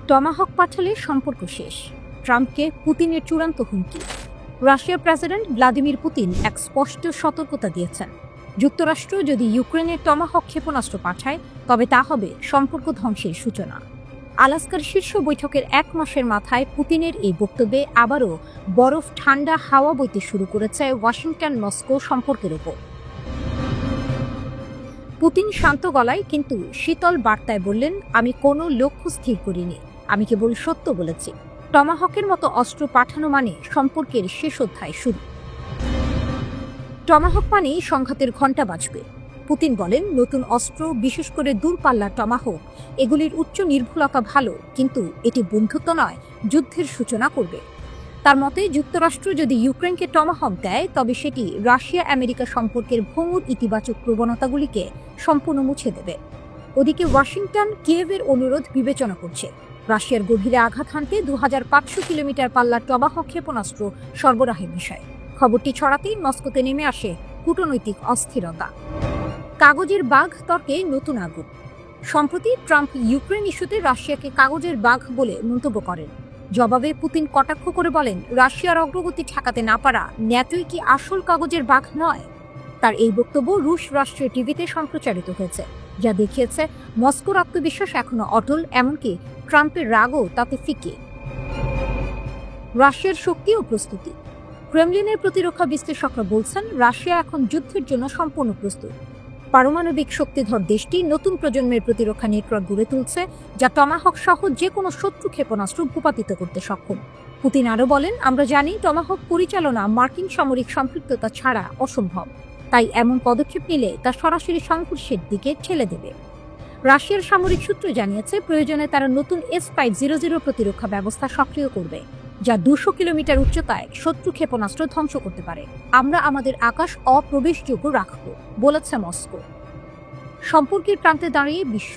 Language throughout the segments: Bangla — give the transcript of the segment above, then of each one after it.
টমাহক পাঠালে সম্পর্ক শেষ, ট্রাম্পকে পুতিনের চূড়ান্ত হুমকি। রাশিয়ার প্রেসিডেন্ট ভ্লাদিমির পুতিন এক স্পষ্ট সতর্কতা দিয়েছেন, যুক্তরাষ্ট্র যদি ইউক্রেনের টমাহক ক্ষেপণাস্ত্র পাঠায় তবে তা হবে সম্পর্ক ধ্বংসের সূচনা। আলাস্কার শীর্ষ বৈঠকের 1 মাসের মাথায় পুতিনের এই বক্তব্যে আবারও বরফ ঠান্ডা হাওয়া বইতে শুরু করেছে ওয়াশিংটন মস্কো সম্পর্কের ওপর। পুতিন শান্ত গলায় কিন্তু শীতল বার্তায় বললেন, আমি কোনো লক্ষ্য স্থির করিনি, আমি কেবল সত্য বলেছি। টমাহকের মতো অস্ত্র পাঠানো মানে সম্পর্কের শেষ অধ্যায় শুরু। টমাহক মানেই সংঘাতের ঘণ্টা বাজবে। পুতিন বলেন, নতুন অস্ত্র, বিশেষ করে দূরপাল্লার টমাহক, এগুলির উচ্চ নির্ভুলতা ভালো, কিন্তু এটি বন্ধুত্ব নয়, যুদ্ধের সূচনা করবে। তার মতে যুক্তরাষ্ট্র যদি ইউক্রেনকে টমাহক দেয় তবে সেটি রাশিয়া আমেরিকা সম্পর্কের ভঙ্গুর ইতিবাচক প্রবণতাগুলিকে সম্পূর্ণ মুছে দেবে। ওদিকে ওয়াশিংটন কিয়েভের অনুরোধ বিবেচনা করছে রাশিয়ার গভীরে আঘাত হানতে 2500 কিলোমিটার পাল্লার টমাহক ক্ষেপণাস্ত্র সরবরাহের বিষয়ে। খবরটি ছড়াতেই মস্কোতে নেমে আসে কূটনৈতিক অস্থিরতা। কাগজের বাঘ তর্কে নতুন আগুন। সম্প্রতি ট্রাম্প ইউক্রেন ইস্যুতে রাশিয়াকে কাগজের বাঘ বলে মন্তব্য করেন। জবাবে পুতিন কটাক্ষ করে বলেন, রাশিয়ার অগ্রগতি ঠেকাতে না পারা ন্যাটোই কি আসল কাগজের বাঘ নয়? তার এই বক্তব্য রুশ রাষ্ট্রীয় টিভিতে সম্প্রচারিত হয়েছে, যা দেখিয়েছে মস্কোর আত্মবিশ্বাস এখনো অটল, এমনকি ট্রাম্পের রাগও তাতে ফিকে। রাশিয়ার শক্তি ও প্রস্তুতি। ক্রেমলিনের প্রতিরক্ষা বিশ্লেষকরা বলছেন, রাশিয়া এখন যুদ্ধের জন্য সম্পূর্ণ প্রস্তুত। পারমাণবিক শক্তিধর দেশটি নতুন প্রজন্মের প্রতিরক্ষা নেটওয়ার্ক গড়ে তুলছে, যা টমাহক সহ যে কোনো শত্রু ক্ষেপণাস্ত্র ভূপাতিত করতে সক্ষম। পুতিন আরও বলেন, আমরা জানি টমাহক পরিচালনা মার্কিন সামরিক সম্পৃক্ততা ছাড়া অসম্ভব, তাই এমন পদক্ষেপ নিলে তা সরাসরি সংঘর্ষের দিকে ঠেলে দেবে। রাশিয়ার সামরিক সূত্র জানিয়েছে, প্রয়োজনে তারা নতুন S-500 প্রতিরক্ষা ব্যবস্থা সক্রিয় করবে, যা 200 কিলোমিটার উচ্চতায় শত্রু ক্ষেপণাস্ত্র ধ্বংস করতে পারে। আমরা আমাদের আকাশ অপ্রবেশযোগ্য রাখব, বলেছে মস্কো। সম্পর্কের প্রান্তে দাঁড়িয়ে বিশ্ব।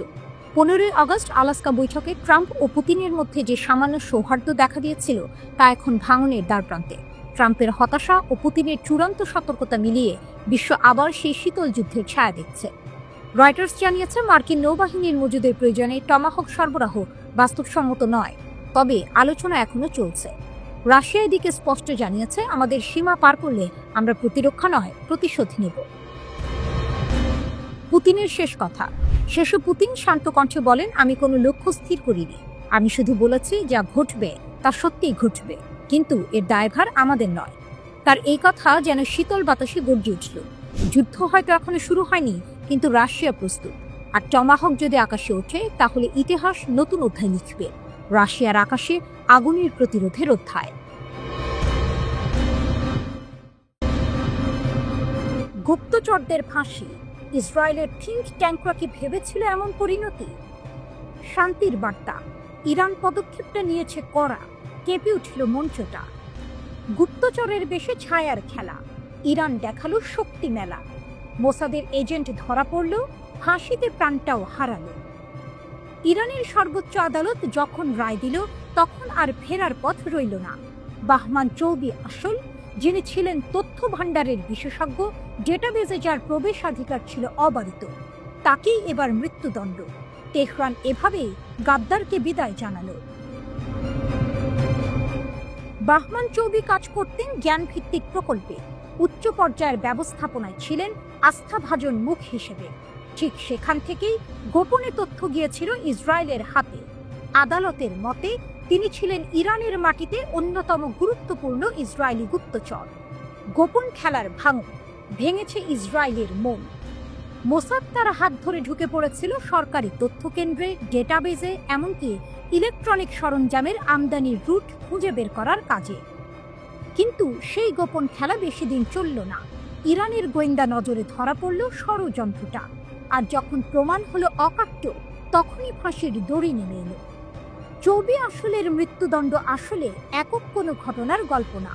15 আগস্ট আলাস্কা বৈঠকে ট্রাম্প ও পুতিনের মধ্যে যে সামান্য সৌহার্দ্য দেখা দিয়েছিল তা এখন ভাঙনের দ্বারপ্রান্তে। ট্রাম্পের হতাশা ও পুতিনের চূড়ান্ত সতর্কতা মিলিয়ে বিশ্ব আবার সেই শীতল যুদ্ধের ছায়া দেখছে। রয়টার্স জানিয়েছে, মার্কিন নৌবাহিনীর মজুদের প্রয়োজনে টমাহক সরবরাহ বাস্তবসম্মত নয়, তবে আলোচনা এখনো চলছে। রাশিয়া এদিকে স্পষ্ট জানিয়েছে, আমাদের সীমা পার করলে আমরা প্রতিরক্ষা নয়, প্রতিশোধ নেব। পুতিনের শেষ কথা। শেষে পুতিন শান্ত কণ্ঠে বলেন, আমি কোনো লক্ষ্য স্থির করিনি, আমি শুধু বলেছি যা ঘটবে তা সত্যিই ঘটবে, কিন্তু এর দায়ভার আমাদের নয়। তার এই কথা যেন শীতল বাতাসে গর্জে উঠল। যুদ্ধ হয়তো এখনো শুরু হয়নি, কিন্তু রাশিয়া প্রস্তুত। আর টমাহক যদি আকাশে ওঠে তাহলে ইতিহাস নতুন অধ্যায় লিখবে, রাশিয়ার আকাশে আগুনের প্রতিরোধের অধ্যায়। গুপ্তচরদের ফাঁসি। ইসরায়েলের থিঙ্ক ট্যাঙ্করা কি ভেবেছিল এমন পরিণতি? শান্তির বার্তা। ইরান পদক্ষেপটা নিয়েছে কড়া, কেঁপে উঠল মঞ্চটা। গুপ্তচরের বেশে ছায়ার খেলা, ইরান দেখালো শক্তি মেলা। মোসাদের এজেন্ট ধরা পড়ল, ফাঁসিতে প্রাণটাও হারালো। ইরানের সর্বোচ্চ আদালত যখন রায় দিল তখন আর ফেরার পথ রইল না। বাহমান চৌবি আসল, যিনি ছিলেন তথ্য ভাণ্ডারের বিশেষজ্ঞ, ডেটাবেজে যার প্রবেশাধিকার ছিল অবারিত, তাকেই এবার মৃত্যুদণ্ড। তেহরান এভাবেই গাদ্দারকে বিদায় জানালো। বাহমান চৌবি কাজ করতেন জ্ঞানভিত্তিক প্রকল্পে, উচ্চ পর্যায়ের ব্যবস্থাপনায় ছিলেন আস্থাভাজন মুখ হিসেবে। ঠিক সেখান থেকেই গোপনে তথ্য গিয়েছিল ইসরায়েলের হাতে। আদালতের মতে তিনি ছিলেন ইরানের মাটিতে অন্যতম গুরুত্বপূর্ণ ইসরায়েলি গুপ্তচর। গোপন খেলার ভাঙন ভেঙেছে ইসরায়েলের মন। মোসাদ তার হাত ধরে ঢুকে পড়েছিল সরকারি তথ্য কেন্দ্রে, ডেটাবেজে, এমনকি ইলেকট্রনিক সরঞ্জামের আমদানির রুট খুঁজে বের করার কাজে। কিন্তু সেই গোপন খেলা বেশি দিন চলল না। ইরানের গোয়েন্দা নজরে ধরা পড়ল ষড়যন্ত্রটা, আর যখন প্রমাণ হলো অকাট্য, তখনই ফাঁসির দড়ি নেমে এলো। চৌবি আসলের মৃত্যুদণ্ড আসলে একক কোনো ঘটনার গল্প না।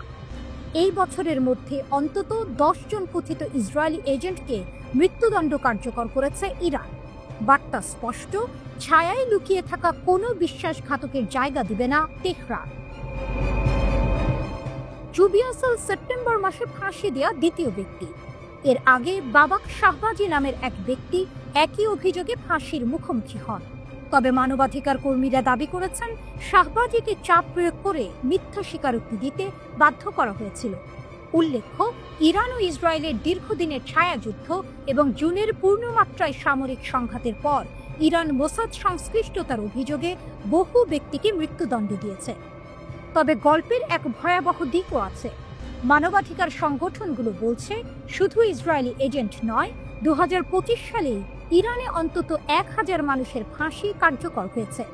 এই বছরের মধ্যে অন্তত 10 জন কথিত ইসরায়েলি এজেন্টকে মৃত্যুদণ্ড কার্যকর করেছে ইরান। বার্তা স্পষ্ট, ছায়ায় লুকিয়ে থাকা কোনো বিশ্বাসঘাতকের জায়গা দিবে না তেহরান। চৌবি আসল সেপ্টেম্বর মাসে ফাঁসি দেওয়া দ্বিতীয় ব্যক্তি। এর আগে বাবাক শাহবাজি নামের এক ব্যক্তি একই অভিযোগে ফাঁসির মুখোমুখি হন। তবে মানবাধিকার কর্মীরা দাবি করেছেন শাহবাজীকে চাপ প্রয়োগ করে মিথ্যা স্বীকারোক্তি দিতে বাধ্য করা হয়েছিল। উল্লেখ্য, ইরান ও ইসরায়েলের দীর্ঘদিনের ছায়াযুদ্ধ এবং জুনের পূর্ণমাত্রায় সামরিক সংঘাতের পর ইরান মোসাদ সংশ্লিষ্টতার অভিযোগে বহু ব্যক্তিকে মৃত্যুদণ্ড দিয়েছে। তবে গল্পের এক ভয়াবহ দিকও আছে। মানবাধিকার সংগঠনগুলো বলছে শুধু ইসরায়েলি এজেন্ট নয়, 2025 সালেই ইরানে অন্তত 1000 মানুষের ফাঁসি কার্যকর হয়েছে।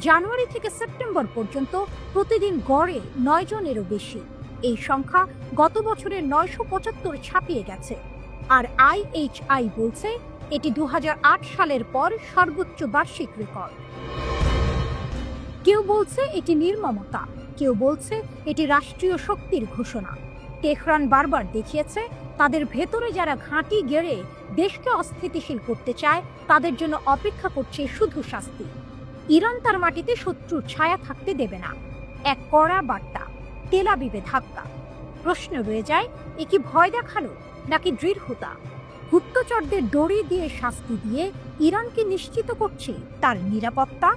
জানুয়ারি থেকে সেপ্টেম্বর পর্যন্ত প্রতিদিন গড়ে 9 জনেরও বেশি। এই সংখ্যা গত বছরের 975 ছাপিয়ে গেছে। আর IHI বলছে এটি 2008 সালের পর সর্বোচ্চ বার্ষিক রেকর্ড। কেউ বলছে এটি নির্মমতা, কেউ বলছে এটি রাষ্ট্রীয় শক্তির ঘোষণা। তেহরান বারবার দেখিয়েছে তাদের ভেতরে যারা ঘাঁটি গেড়ে দেশকে অস্থিতিশীল করতে চায় তাদের জন্য অপেক্ষা করছে শুধু শাস্তি। ইরান তার মাটিতে শত্রুর ছায়া থাকতে দেবে না, এক কড়া বার্তা। তেল আবিবে ধাক্কা। প্রশ্ন রয়ে যায়, এ কি ভয় দেখানো নাকি দৃঢ়তা? গুপ্তচরদের দড়ি দিয়ে শাস্তি দিয়ে ইরানকে নিশ্চিত করছে তার নিরাপত্তা।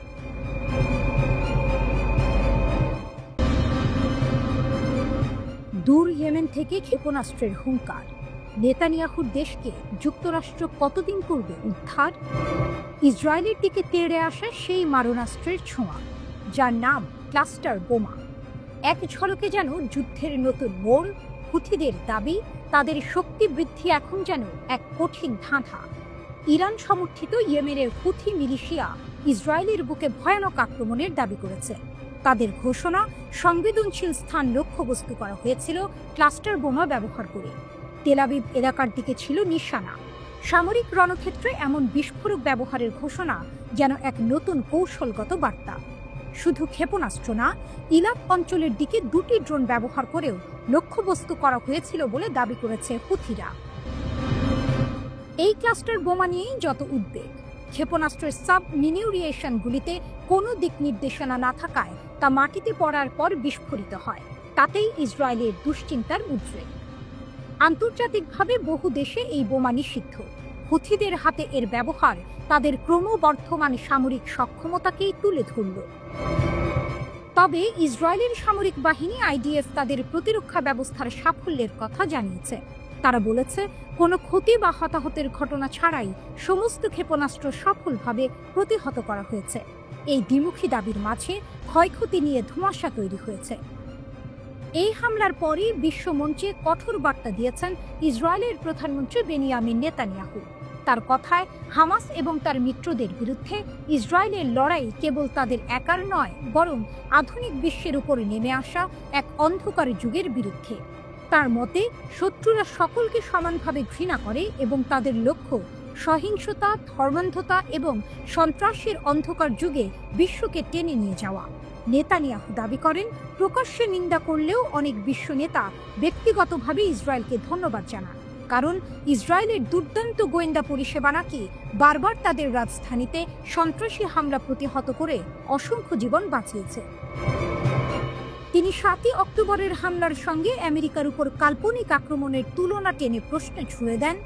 দূর ইয়েমেন থেকে ক্ষেপণাস্ত্রের হুঙ্কার। নেতানিয়াহুর দেশকে যুক্তরাষ্ট্র কতদিন করবে উদ্ধার? ইসরায়েলের দিকে তেড়ে আসে সেই মারণাস্ত্রের ছোঁয়া, যার নাম ক্লাস্টার বোমা। এক ঝলকে যেন যুদ্ধের নতুন মোড়। হুথিদের দাবি তাদের শক্তি বৃদ্ধি এখন যেন এক কঠিন ধাঁধা। ইরান সমর্থিত ইয়েমেনের হুথি মিলিশিয়া ইসরায়েলের বুকে ভয়ানক আক্রমণের দাবি করেছে। তাদের ঘোষণা, সংবেদনশীল স্থান লক্ষ্যবস্তু করা হয়েছিল ক্লাস্টার বোমা ব্যবহার করে। তেল আবিব এলাকার দিকে ছিল নিশানা। সামরিক রণক্ষেত্রে এমন বিস্ফোরক ব্যবহারের ঘোষণা যেন এক নতুন কৌশলগত বার্তা। শুধু ক্ষেপণাস্ত্র না, ইলাক অঞ্চলের দিকে 2টি ড্রোন ব্যবহার করেও লক্ষ্যবস্তু করা হয়েছিল বলে দাবি করেছে হুথিরা। এই ক্লাস্টার বোমা নিয়েই যত উদ্বেগ। ক্ষেপণাস্ত্রের সাব মিনিউরিয়েশনগুলিতে কোনো দিক নির্দেশনা না থাকায় তা মাটিতে পড়ার পর বিস্ফোরিত হয়। তাতেই ইসরায়েলের দুশ্চিন্তার উদ্রেক। আন্তর্জাতিকভাবে বহু দেশে এই বোমা নিষিদ্ধ। হুথিদের হাতে এর ব্যবহার তাদের ক্রমবর্ধমান সামরিক সক্ষমতাকেই তুলে ধরল। তবে ইসরায়েলের সামরিক বাহিনী IDF তাদের প্রতিরক্ষা ব্যবস্থার সাফল্যের কথা জানিয়েছে। তারা বলেছে, কোনো ক্ষতি বা হতাহতের ঘটনা ছাড়াই সমস্ত ক্ষেপণাস্ত্র সফলভাবে প্রতিহত করা হয়েছে। এই দ্বিমুখী দাবির মাঝে ক্ষয়ক্ষতি নিয়ে ধোঁয়াশা তৈরি হয়েছে। এই হামলার পরই বিশ্বমঞ্চে কঠোর বার্তা দিয়েছেন ইসরায়েলের প্রধানমন্ত্রী বেনিয়ামিন নেতানিয়াহু। তার কথায়, হামাস এবং তার মিত্রদের বিরুদ্ধে ইসরায়েলের লড়াই কেবল তাদের একার নয়, বরং আধুনিক বিশ্বের উপরে নেমে আসা এক অন্ধকার যুগের বিরুদ্ধে। তার মতে, শত্রুরা সকলকে সমানভাবে ঘৃণা করে এবং তাদের লক্ষ্য সহিংসতা, ধর্মান্ধতা এবং সন্ত্রাসের অন্ধকার যুগে বিশ্বকে টেনে নিয়ে যাওয়া। নেতানিয়াহু দাবি করেন, প্রকাশ্যে নিন্দা করলেও অনেক বিশ্ব নেতা ব্যক্তিগতভাবে ইসরায়েলকে ধন্যবাদ জানান, কারণ ইসরায়েলের দুর্দান্ত গোয়েন্দা পরিষেবা নাকি বারবার তাদের রাজধানীতে সন্ত্রাসী হামলা প্রতিহত করে অসংখ্য জীবন বাঁচিয়েছে। তিনি 7ই অক্টোবরের হামলার সঙ্গে আমেরিকার উপর কাল্পনিক আক্রমণের তুলনা টেনে প্রশ্নে ছুড়ে দেন,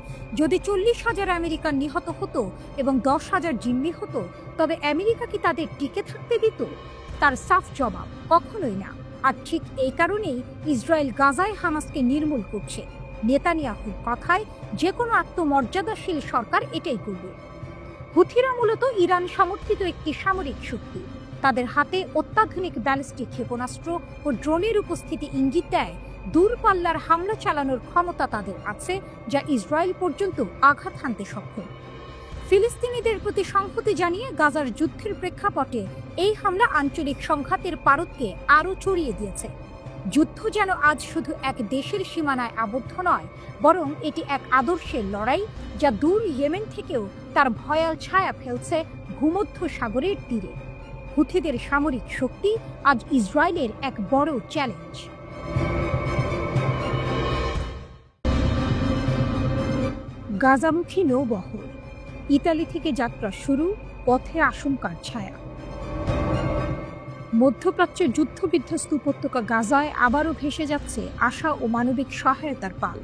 যদি 40,000 আমেরিকান নিহত হতো এবং 10,000 জিম্মি হতো, তবে আমেরিকা কি তাদের টিকে থাকতে দিত? তার সাফ জবাব, কখনোই না। আর ঠিক এই কারণেই ইসরায়েল গাজায় হামাসকে নির্মূল করছে। নেতানিয়াহুর কথায়, যে কোনো আত্মমর্যাদাশীল সরকার এটাই করবে। হুথিরা মূলত ইরান সমর্থিত একটি সামরিক শক্তি। তাদের হাতে অত্যাধুনিক ব্যালিস্টিক ক্ষেপণাস্ত্র ও ড্রোনের উপস্থিতি ইঙ্গিত দেয় দূরপাল্লার হামলা চালানোর ক্ষমতা তাদের আছে, যা ইসরায়েল পর্যন্ত আঘাত হানতে সক্ষম। ফিলিস্তিনিদের প্রতি সংহতি জানিয়ে গাজার যুদ্ধের প্রেক্ষাপটে এই হামলা আঞ্চলিক সংঘাতের পারদকে আরও ছড়িয়ে দিয়েছে। যুদ্ধ যেন আজ শুধু এক দেশের সীমানায় আবদ্ধ নয়, বরং এটি এক আদর্শের লড়াই, যা দূর ইয়েমেন থেকেও তার ভয়াল ছায়া ফেলছে ভূমধ্য সাগরের তীরে। হুথিদের সামরিক শক্তি আজ ইসরায়েলের এক বড় চ্যালেঞ্জ। গাজামুখী নৌবহর। ইতালি থেকে যাত্রা শুরু, পথে আশঙ্কার ছায়া। মধ্যপ্রাচ্যের যুদ্ধবিধ্বস্ত উপত্যকা গাজায় আবারও ভেসে যাচ্ছে আশা ও মানবিক সহায়তার পাল।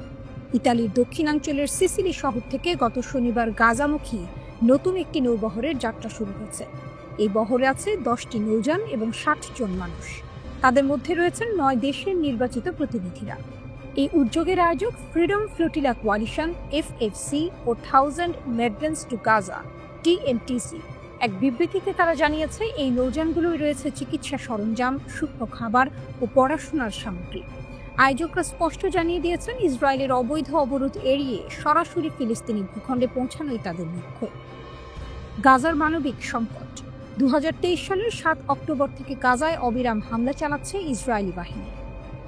ইতালির দক্ষিণাঞ্চলের সিসিলি শহর থেকে গত শনিবার গাজামুখী নতুন একটি নৌবহরের যাত্রা শুরু হয়েছে। এই বহরে আছে 10টি নৌযান এবং 60 জন মানুষ। তাদের মধ্যে রয়েছেন 9 দেশের নির্বাচিত প্রতিনিধিরা। এই উদ্যোগের আয়োজক ফ্রিডম ফ্লোটিলা কোয়ালিশন FFC ও 1000 Migrants to Gaza TMTC। এক বিবৃতিতে তারা জানিয়েছে, এই নৌযানগুলোয় রয়েছে চিকিৎসা সরঞ্জাম, শুকনো খাবার ও পড়াশোনার সামগ্রী। আয়োজকরা স্পষ্ট জানিয়ে দিয়েছেন, ইসরায়েলের অবৈধ অবরোধ এড়িয়ে সরাসরি ফিলিস্তিনি ভূখণ্ডে পৌঁছানোই তাদের লক্ষ্য। গাজার মানবিক সংকট। 2023 সালের 7 অক্টোবর থেকে গাজায় অবিরাম হামলা চালাচ্ছে ইসরায়েলি বাহিনী।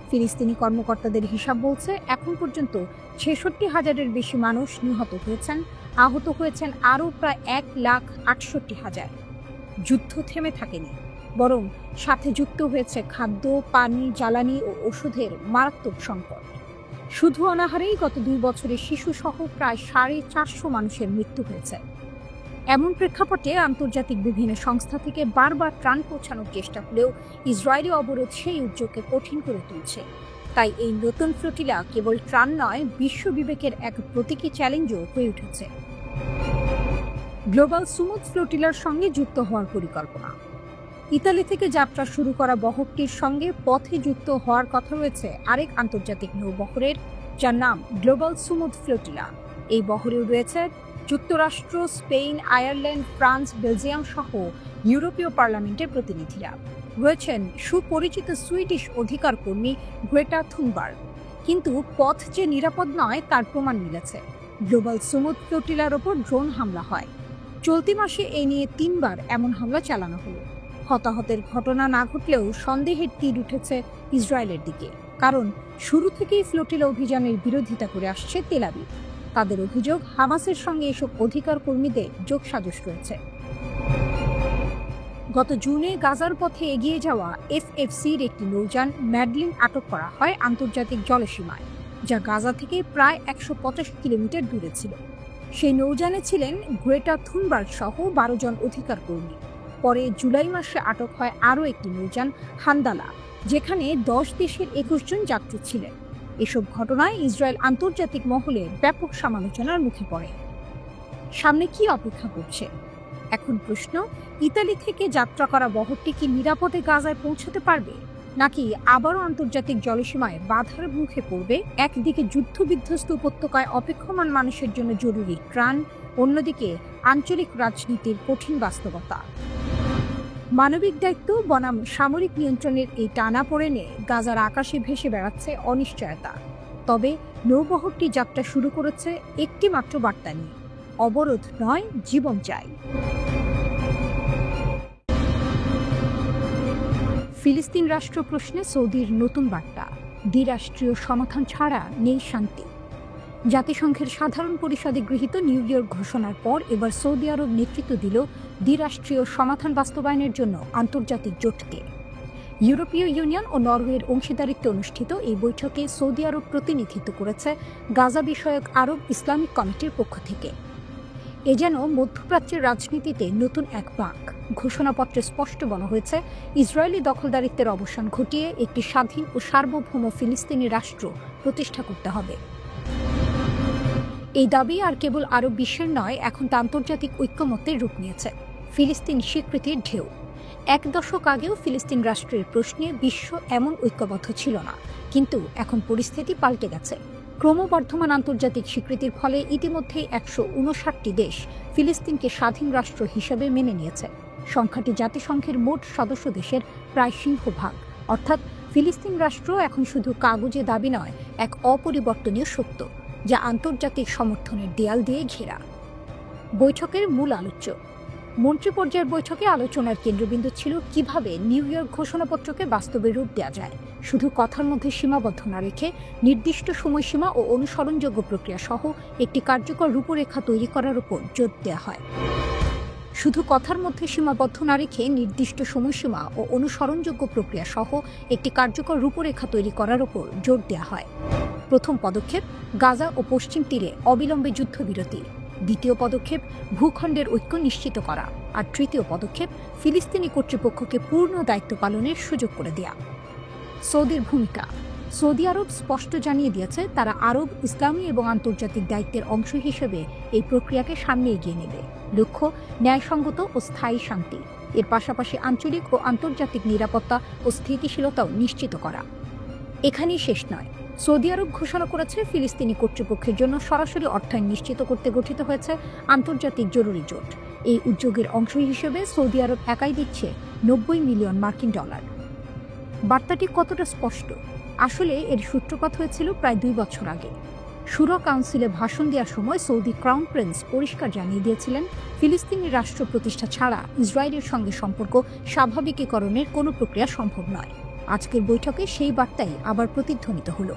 ফিলিস্তিনি কর্মকর্তাদের হিসাব বলছে, এখন পর্যন্ত 66,000-এর বেশি মানুষ নিহত হয়েছেন, আহত হয়েছেন আরও প্রায় 1,68,000। যুদ্ধ থেমে থাকেনি, বরং সাথে যুক্ত হয়েছে খাদ্য, পানি, জ্বালানি ও ওষুধের মারাত্মক সংকট। শুধু অনাহারেই গত 2 বছরে শিশুসহ প্রায় 450 মানুষের মৃত্যু হয়েছে। এমন প্রেক্ষাপটে আন্তর্জাতিক বিভিন্ন সংস্থা থেকে বারবার ত্রাণ পৌঁছানোর চেষ্টা হলেও ইসরায়েলি অবরোধ সেই উদ্যোগকে কঠিন করে তুলছে। তাই এই নতুন ফ্লোটিলা কেবল ত্রাণ নয়, বিশ্ব বিবেকের এক প্রতীকী চ্যালেঞ্জও হয়ে উঠেছে। গ্লোবাল সুমুদ ফ্লোটিলার সঙ্গে যুক্ত হওয়ার পরিকল্পনা। ইতালি থেকে যাত্রা শুরু করা বহরটির সঙ্গে পথে যুক্ত হওয়ার কথা রয়েছে আরেক আন্তর্জাতিক নৌবহরের, যার নাম গ্লোবাল সুমুদ ফ্লোটিলা। এই বহরেও রয়েছে যুক্তরাষ্ট্র, স্পেন, আয়ারল্যান্ড, ফ্রান্স, বেলজিয়াম সহ ইউরোপীয় পার্লামেন্টের প্রতিনিধিরা। রয়েছেন সুপরিচিত সুইডিশ অধিকার কর্মী গ্রেটা থুনবার্গ। কিন্তু পথ যে নিরাপদ নয় তার প্রমাণ মিলেছে। গ্লোবাল সুমুদ ফ্লোটিলার ওপর ড্রোন হামলা হয়। চলতি মাসে এই নিয়ে 3 বার এমন হামলা চালানো হলো। হতাহতের ঘটনা না ঘটলেও সন্দেহের তীর উঠেছে ইসরায়েলের দিকে, কারণ শুরু থেকেই ফ্লোটিলা অভিযানের বিরোধিতা করে আসছে তেল আবিব। তাদের অভিযোগ, হামাসের সঙ্গে এসব অধিকার কর্মীদের যোগসাজশ রয়েছে। গত জুনে গাজার পথে এগিয়ে যাওয়া FFCর একটি নৌযান ম্যাডলিন আটক করা হয় আন্তর্জাতিক জলসীমায়, যা গাজা থেকে প্রায় 150 কিলোমিটার দূরে ছিল। সেই নৌযানে ছিলেন গ্রেটা থুনবার্গ সহ 12 জন অধিকার কর্মী। পরে জুলাই মাসে আটক হয় আরও একটি নৌযান হান্দালা, যেখানে 10 দেশের 21 জন যাত্রী ছিলেন। এসব ঘটনায় ইসরায়েল আন্তর্জাতিক মহলে ব্যাপক সমালোচনার মুখে পড়ে। সামনে কি অপেক্ষা করছে? এখন প্রশ্ন, ইতালি থেকে যাত্রা করা বহরটি কি নিরাপদে গাজায় পৌঁছাতে পারবে, নাকি আবারও আন্তর্জাতিক জলসীমায় বাধার মুখে পড়বে? একদিকে যুদ্ধবিধ্বস্ত উপত্যকায় অপেক্ষমান মানুষের জন্য জরুরি ত্রাণ, অন্যদিকে আঞ্চলিক রাজনীতির কঠিন বাস্তবতা। মানবিক দায়িত্ব বনাম সামরিক নিয়ন্ত্রণের এই টানাপোড়েনে গাজার আকাশে ভেসে বেড়াচ্ছে অনিশ্চয়তা। তবে নৌবহরটি যাত্রা শুরু করেছে একটি মাত্র বার্তা নিয়ে, অবরোধ নয়, জীবন চাই। ফিলিস্তিন রাষ্ট্র প্রশ্নে সৌদির নতুন বার্তা, দ্বিরাষ্ট্রীয় সমাধান ছাড়া নেই শান্তি। জাতিসংঘের সাধারণ পরিষদে গৃহীত নিউ ইয়র্ক ঘোষণার পর এবার সৌদি আরব নেতৃত্ব দিল দ্বিরাষ্ট্রীয় সমাধান বাস্তবায়নের জন্য আন্তর্জাতিক জোটকে। ইউরোপীয় ইউনিয়ন ও নরওয়ের অংশীদারিত্বে অনুষ্ঠিত এই বৈঠকে সৌদি আরব প্রতিনিধিত্ব করেছে গাজা বিষয়ক আরব ইসলামিক কমিটির পক্ষ থেকে। এ যেন মধ্যপ্রাচ্যের রাজনীতিতে নতুন এক বাঁক। ঘোষণাপত্রে স্পষ্ট বলা হয়েছে, ইসরায়েলি দখলদারিত্বের অবসান ঘটিয়ে একটি স্বাধীন ও সার্বভৌম ফিলিস্তিনি রাষ্ট্র প্রতিষ্ঠা করতে হবে। এই দাবি আর কেবল আরব বিশ্বের নয়, এখন তা আন্তর্জাতিক ঐক্যমত্যের রূপ নিয়েছে। ফিলিস্তিন স্বীকৃতির ঢেউ। 1 দশক আগেও ফিলিস্তিন রাষ্ট্রের প্রশ্নে বিশ্ব এমন ঐক্যবদ্ধ ছিল না, কিন্তু এখন পরিস্থিতি পাল্টে গেছে। ক্রমবর্ধমান আন্তর্জাতিক স্বীকৃতির ফলে ইতিমধ্যে 159টি দেশ ফিলিস্তিনকে স্বাধীন রাষ্ট্র হিসেবে মেনে নিয়েছে। সংখ্যাটি জাতিসংঘের মোট সদস্য দেশের প্রায় সিংহভাগ। অর্থাৎ ফিলিস্তিন রাষ্ট্র এখন শুধু কাগজে দাবি নয়, এক অপরিবর্তনীয় সত্য, যা আন্তর্জাতিক সমর্থনের দেয়াল দিয়ে ঘেরা। বৈঠকের মূল আলোচ্য। মন্ত্রী পর্যায়ের বৈঠকে আলোচনার কেন্দ্রবিন্দু ছিল কিভাবে নিউ ইয়র্ক ঘোষণাপত্রকে বাস্তবে রূপ দেওয়া যায়, শুধু কথার মধ্যে সীমাবদ্ধ না রেখে নির্দিষ্ট সময়সীমা ও অনুসরণযোগ্য প্রক্রিয়া সহ একটি কার্যকর রূপরেখা তৈরি করার উপর জোর দেওয়া হয়। শুধু কথার মধ্যে সীমাবদ্ধ না রেখে নির্দিষ্ট সময়সীমা ও অনুসরণযোগ্য প্রক্রিয়া সহ একটি কার্যকর রূপরেখা তৈরি করার উপর জোর দেওয়া হয়। প্রথম পদক্ষেপ, গাজা ও পশ্চিম তীরে অবিলম্বে যুদ্ধবিরতি। দ্বিতীয় পদক্ষেপ, ভূখণ্ডের ঐক্য নিশ্চিত করা। আর তৃতীয় পদক্ষেপ, ফিলিস্তিনি কর্তৃপক্ষকে পূর্ণ দায়িত্ব পালনের সুযোগ করে দেয়া। সৌদির ভূমিকা। সৌদি আরব স্পষ্ট জানিয়ে দিয়েছে তারা আরব, ইসলামী এবং আন্তর্জাতিক দায়িত্বের অংশ হিসেবে এই প্রক্রিয়াকে সামনে এগিয়ে নেবে। লক্ষ্য ন্যায়সঙ্গত ও স্থায়ী শান্তি, এর পাশাপাশি আঞ্চলিক ও আন্তর্জাতিক নিরাপত্তা ও স্থিতিশীলতাও নিশ্চিত করা। এখানেই শেষ নয়। সৌদি আরব ঘোষণা করেছে ফিলিস্তিনি কর্তৃপক্ষের জন্য সরাসরি অর্থায়ন নিশ্চিত করতে গঠিত হয়েছে আন্তর্জাতিক জরুরি জোট। এই উদ্যোগের অংশ হিসেবে সৌদি আরব একাই দিচ্ছে 90 মিলিয়ন মার্কিন ডলার। বার্তাটি কতটা স্পষ্ট? আসলে এর সূত্রপাত হয়েছিল প্রায় 2 বছর আগে। শুরা কাউন্সিলে ভাষণ দেওয়ার সময় সৌদি ক্রাউন প্রিন্স পরিষ্কার জানিয়ে দিয়েছিলেন ফিলিস্তিনি রাষ্ট্র প্রতিষ্ঠা ছাড়া ইসরায়েলের সঙ্গে সম্পর্ক স্বাভাবিকীকরণের কোনো প্রক্রিয়া সম্ভব নয়। আজকের বৈঠকে সেই বার্তাই আবার প্রতিধ্বনিত হল।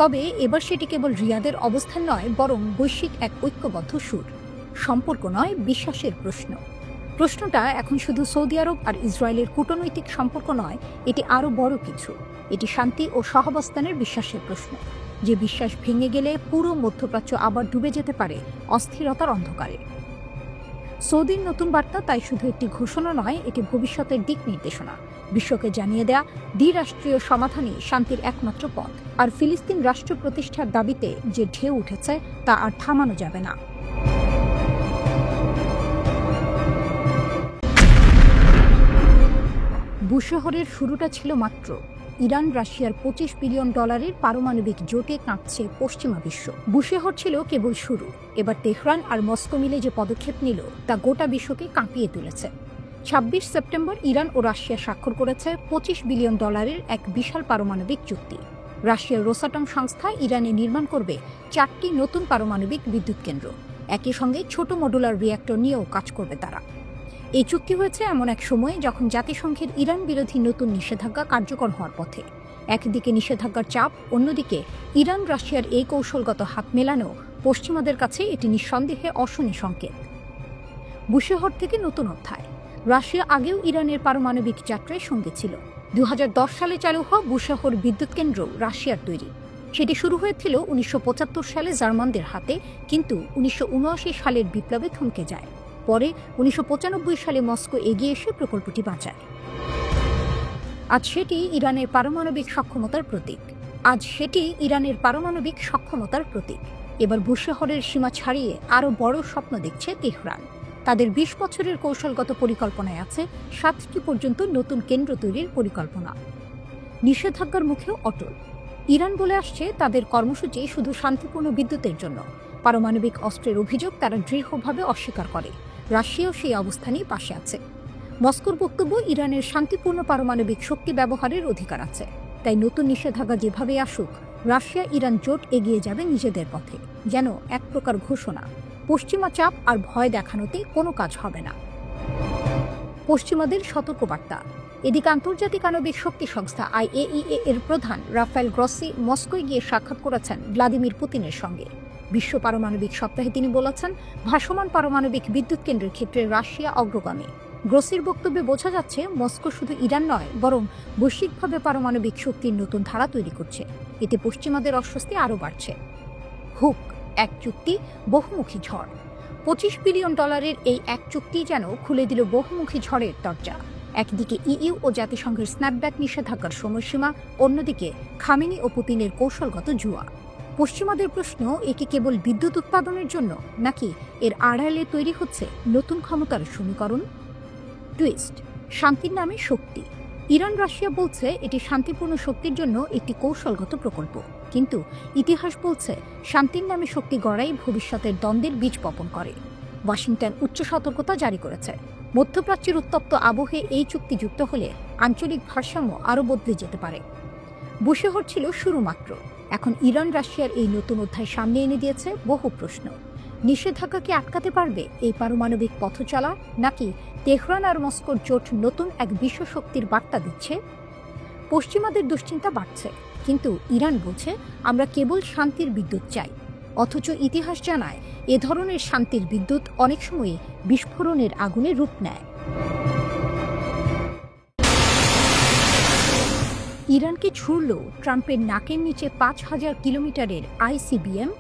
তবে এবার সেটি কেবল রিয়াদের অবস্থান নয়, বরং বৈশ্বিক এক ঐক্যবদ্ধ সুর। সম্পর্ক নয়, বিশ্বাসের প্রশ্ন। প্রশ্নটা এখন শুধু সৌদি আরব আর ইসরায়েলের কূটনৈতিক সম্পর্ক নয়, এটি আরও বড় কিছু। এটি শান্তি ও সহাবস্থানের বিশ্বাসের প্রশ্ন, যে বিশ্বাস ভেঙে গেলে পুরো মধ্যপ্রাচ্য আবার ডুবে যেতে পারে অস্থিরতার অন্ধকারে। সৌদির নতুন বার্তা তাই শুধু একটি ঘোষণা নয়, এটি ভবিষ্যতের দিক নির্দেশনা। বিশ্বকে জানিয়ে দেয়া দ্বিরাষ্ট্রীয় সমাধানই শান্তির একমাত্র পথ। আর ফিলিস্তিন রাষ্ট্র প্রতিষ্ঠার দাবিতে যে ঢেউ উঠেছে তা আর থামানো যাবে না। বুশহরের শুরুটা ছিল মাত্র। ইরান রাশিয়ার $25 বিলিয়ন পারমাণবিক জোটে কাঁপছে পশ্চিমা বিশ্ব। বুশেহর ছিল কেবল শুরু। এবার তেহরান আর মস্কো মিলে যে পদক্ষেপ নিল তা গোটা বিশ্বকে কাঁপিয়ে তুলেছে। 26 সেপ্টেম্বর ইরান ও রাশিয়া স্বাক্ষর করেছে $25 বিলিয়ন এক বিশাল পারমাণবিক চুক্তি। রাশিয়ার রোসাটম সংস্থা ইরানে নির্মাণ করবে 4টি নতুন পারমাণবিক বিদ্যুৎ কেন্দ্র। একই সঙ্গে ছোট মডুলার রিঅ্যাক্টর নিয়েও কাজ করবে তারা। এই চুক্তি হয়েছে এমন এক সময়ে যখন জাতিসংঘের ইরান বিরোধী নতুন নিষেধাজ্ঞা কার্যকর হওয়ার পথে। একদিকে নিষেধাজ্ঞার চাপ, অন্যদিকে ইরান রাশিয়ার এই কৌশলগত হাত মেলানো পশ্চিমাদের কাছে এটি নিঃসন্দেহে অশনি সংকেত। বুশেহর থেকে নতুন অধ্যায়। রাশিয়া আগেও ইরানের পারমাণবিক যাত্রায় সঙ্গে ছিল। 2010 সালে চালু হওয়া বুশেহর বিদ্যুৎ কেন্দ্র রাশিয়ার তৈরি। সেটি শুরু হয়েছিল 1975 সালে জার্মানদের হাতে, কিন্তু 1979 সালের বিপ্লবে থমকে যায়। পরে 1995 সালে মস্কো এগিয়ে এসে প্রকল্পটি বাঁচায়। আজ সেটি ইরানের পারমাণবিক সক্ষমতার প্রতীক। এবার বুশেহরের সীমা ছাড়িয়ে আরও বড় স্বপ্ন দেখছে তেহরান। তাদের 20 বছরের কৌশলগত পরিকল্পনায় আছে 7টি পর্যন্ত নতুন কেন্দ্র তৈরির পরিকল্পনা। নিষেধাজ্ঞার মুখেও অটল। ইরান বলে আসছে তাদের কর্মসূচি শুধু শান্তিপূর্ণ বিদ্যুতের জন্য। পারমাণবিক অস্ত্রের অভিযোগ তারা দৃঢ়ভাবে অস্বীকার করে। রাশিয়াও সেই অবস্থানেই পাশে আছে। মস্কোর বক্তব্য, ইরানের শান্তিপূর্ণ পারমাণবিক শক্তি ব্যবহারের অধিকার আছে। তাই নতুন নিষেধাজ্ঞা যেভাবে আসুক, রাশিয়া ইরান জোট এগিয়ে যাবে নিজেদের পথে। যেন এক প্রকার ঘোষণা, পশ্চিমা চাপ আর ভয় দেখানোতে কোনো কাজ হবে না। পশ্চিমাদের সতর্কবার্তা। এদিকে আন্তর্জাতিক আণবিক শক্তি সংস্থা IAEA এর প্রধান রাফায়েল গ্রসি মস্কোয় গিয়ে সাক্ষাৎ করেছেন ভ্লাদিমির পুতিনের সঙ্গে। বিশ্ব পারমাণবিক সপ্তাহে তিনি বলেছেন, ভাসমান পারমাণবিক বিদ্যুৎ কেন্দ্রের ক্ষেত্রে রাশিয়া অগ্রগামী। গ্রসির বক্তব্যে বোঝা যাচ্ছে মস্কো শুধু ইরান নয়, বরং বৈশ্বিকভাবে পারমাণবিক শক্তির নতুন ধারা তৈরি করছে। এতে পশ্চিমাদের অস্বস্তি আরও বাড়ছে। হুক, এক চুক্তি, বহুমুখী ঝড়। $25 বিলিয়ন এই এক চুক্তি যেন খুলে দিল বহুমুখী ঝড়ের দরজা। একদিকে ইইউ ও জাতিসংঘের স্ন্যাপব্যাক নিষেধাজ্ঞার সময়সীমা, অন্যদিকে খামেনি ও পুতিনের কৌশলগত জুয়া। পশ্চিমাদের প্রশ্ন, এটি কেবল বিদ্যুৎ উৎপাদনের জন্য, নাকি এর আড়ালে তৈরি হচ্ছে নতুন ক্ষমতার সমীকরণ? টুইস্ট, শান্তির নামে শক্তি। ইরান রাশিয়া বলছে এটি শান্তিপূর্ণ শক্তির জন্য একটি কৌশলগত প্রকল্প, কিন্তু ইতিহাস বলছে শান্তির নামে শক্তি গড়াই ভবিষ্যতের দ্বন্দ্বের বীজ বপন করে। ওয়াশিংটন উচ্চ সতর্কতা জারি করেছে। মধ্যপ্রাচ্যের উত্তপ্ত আবহে এই চুক্তি যুক্ত হলে আঞ্চলিক ভারসাম্য আরও বদলে যেতে পারে। বুশেহর ছিল শুরু মাত্র। এখন ইরান রাশিয়ার এই নতুন অধ্যায় সামনে এনে দিয়েছে বহু প্রশ্ন। নিষেধাজ্ঞাকে আটকাতে পারবে এই পারমাণবিক পথচলা, নাকি তেহরান আর মস্কোর জোট নতুন এক বিশ্ব শক্তির বার্তা দিচ্ছে? পশ্চিমাদের দুশ্চিন্তা বাড়ছে, কিন্তু ইরান বলছে আমরা কেবল শান্তির বিদ্যুৎ চাই। অথচ ইতিহাস জানায় এ ধরনের শান্তির বিদ্যুৎ অনেক সময় বিস্ফোরণের আগুনে রূপ নেয়। ইরানকে ছুড়ল ট্রাম্পের নাকের নিচে 5000 কিলোমিটারের ICBM।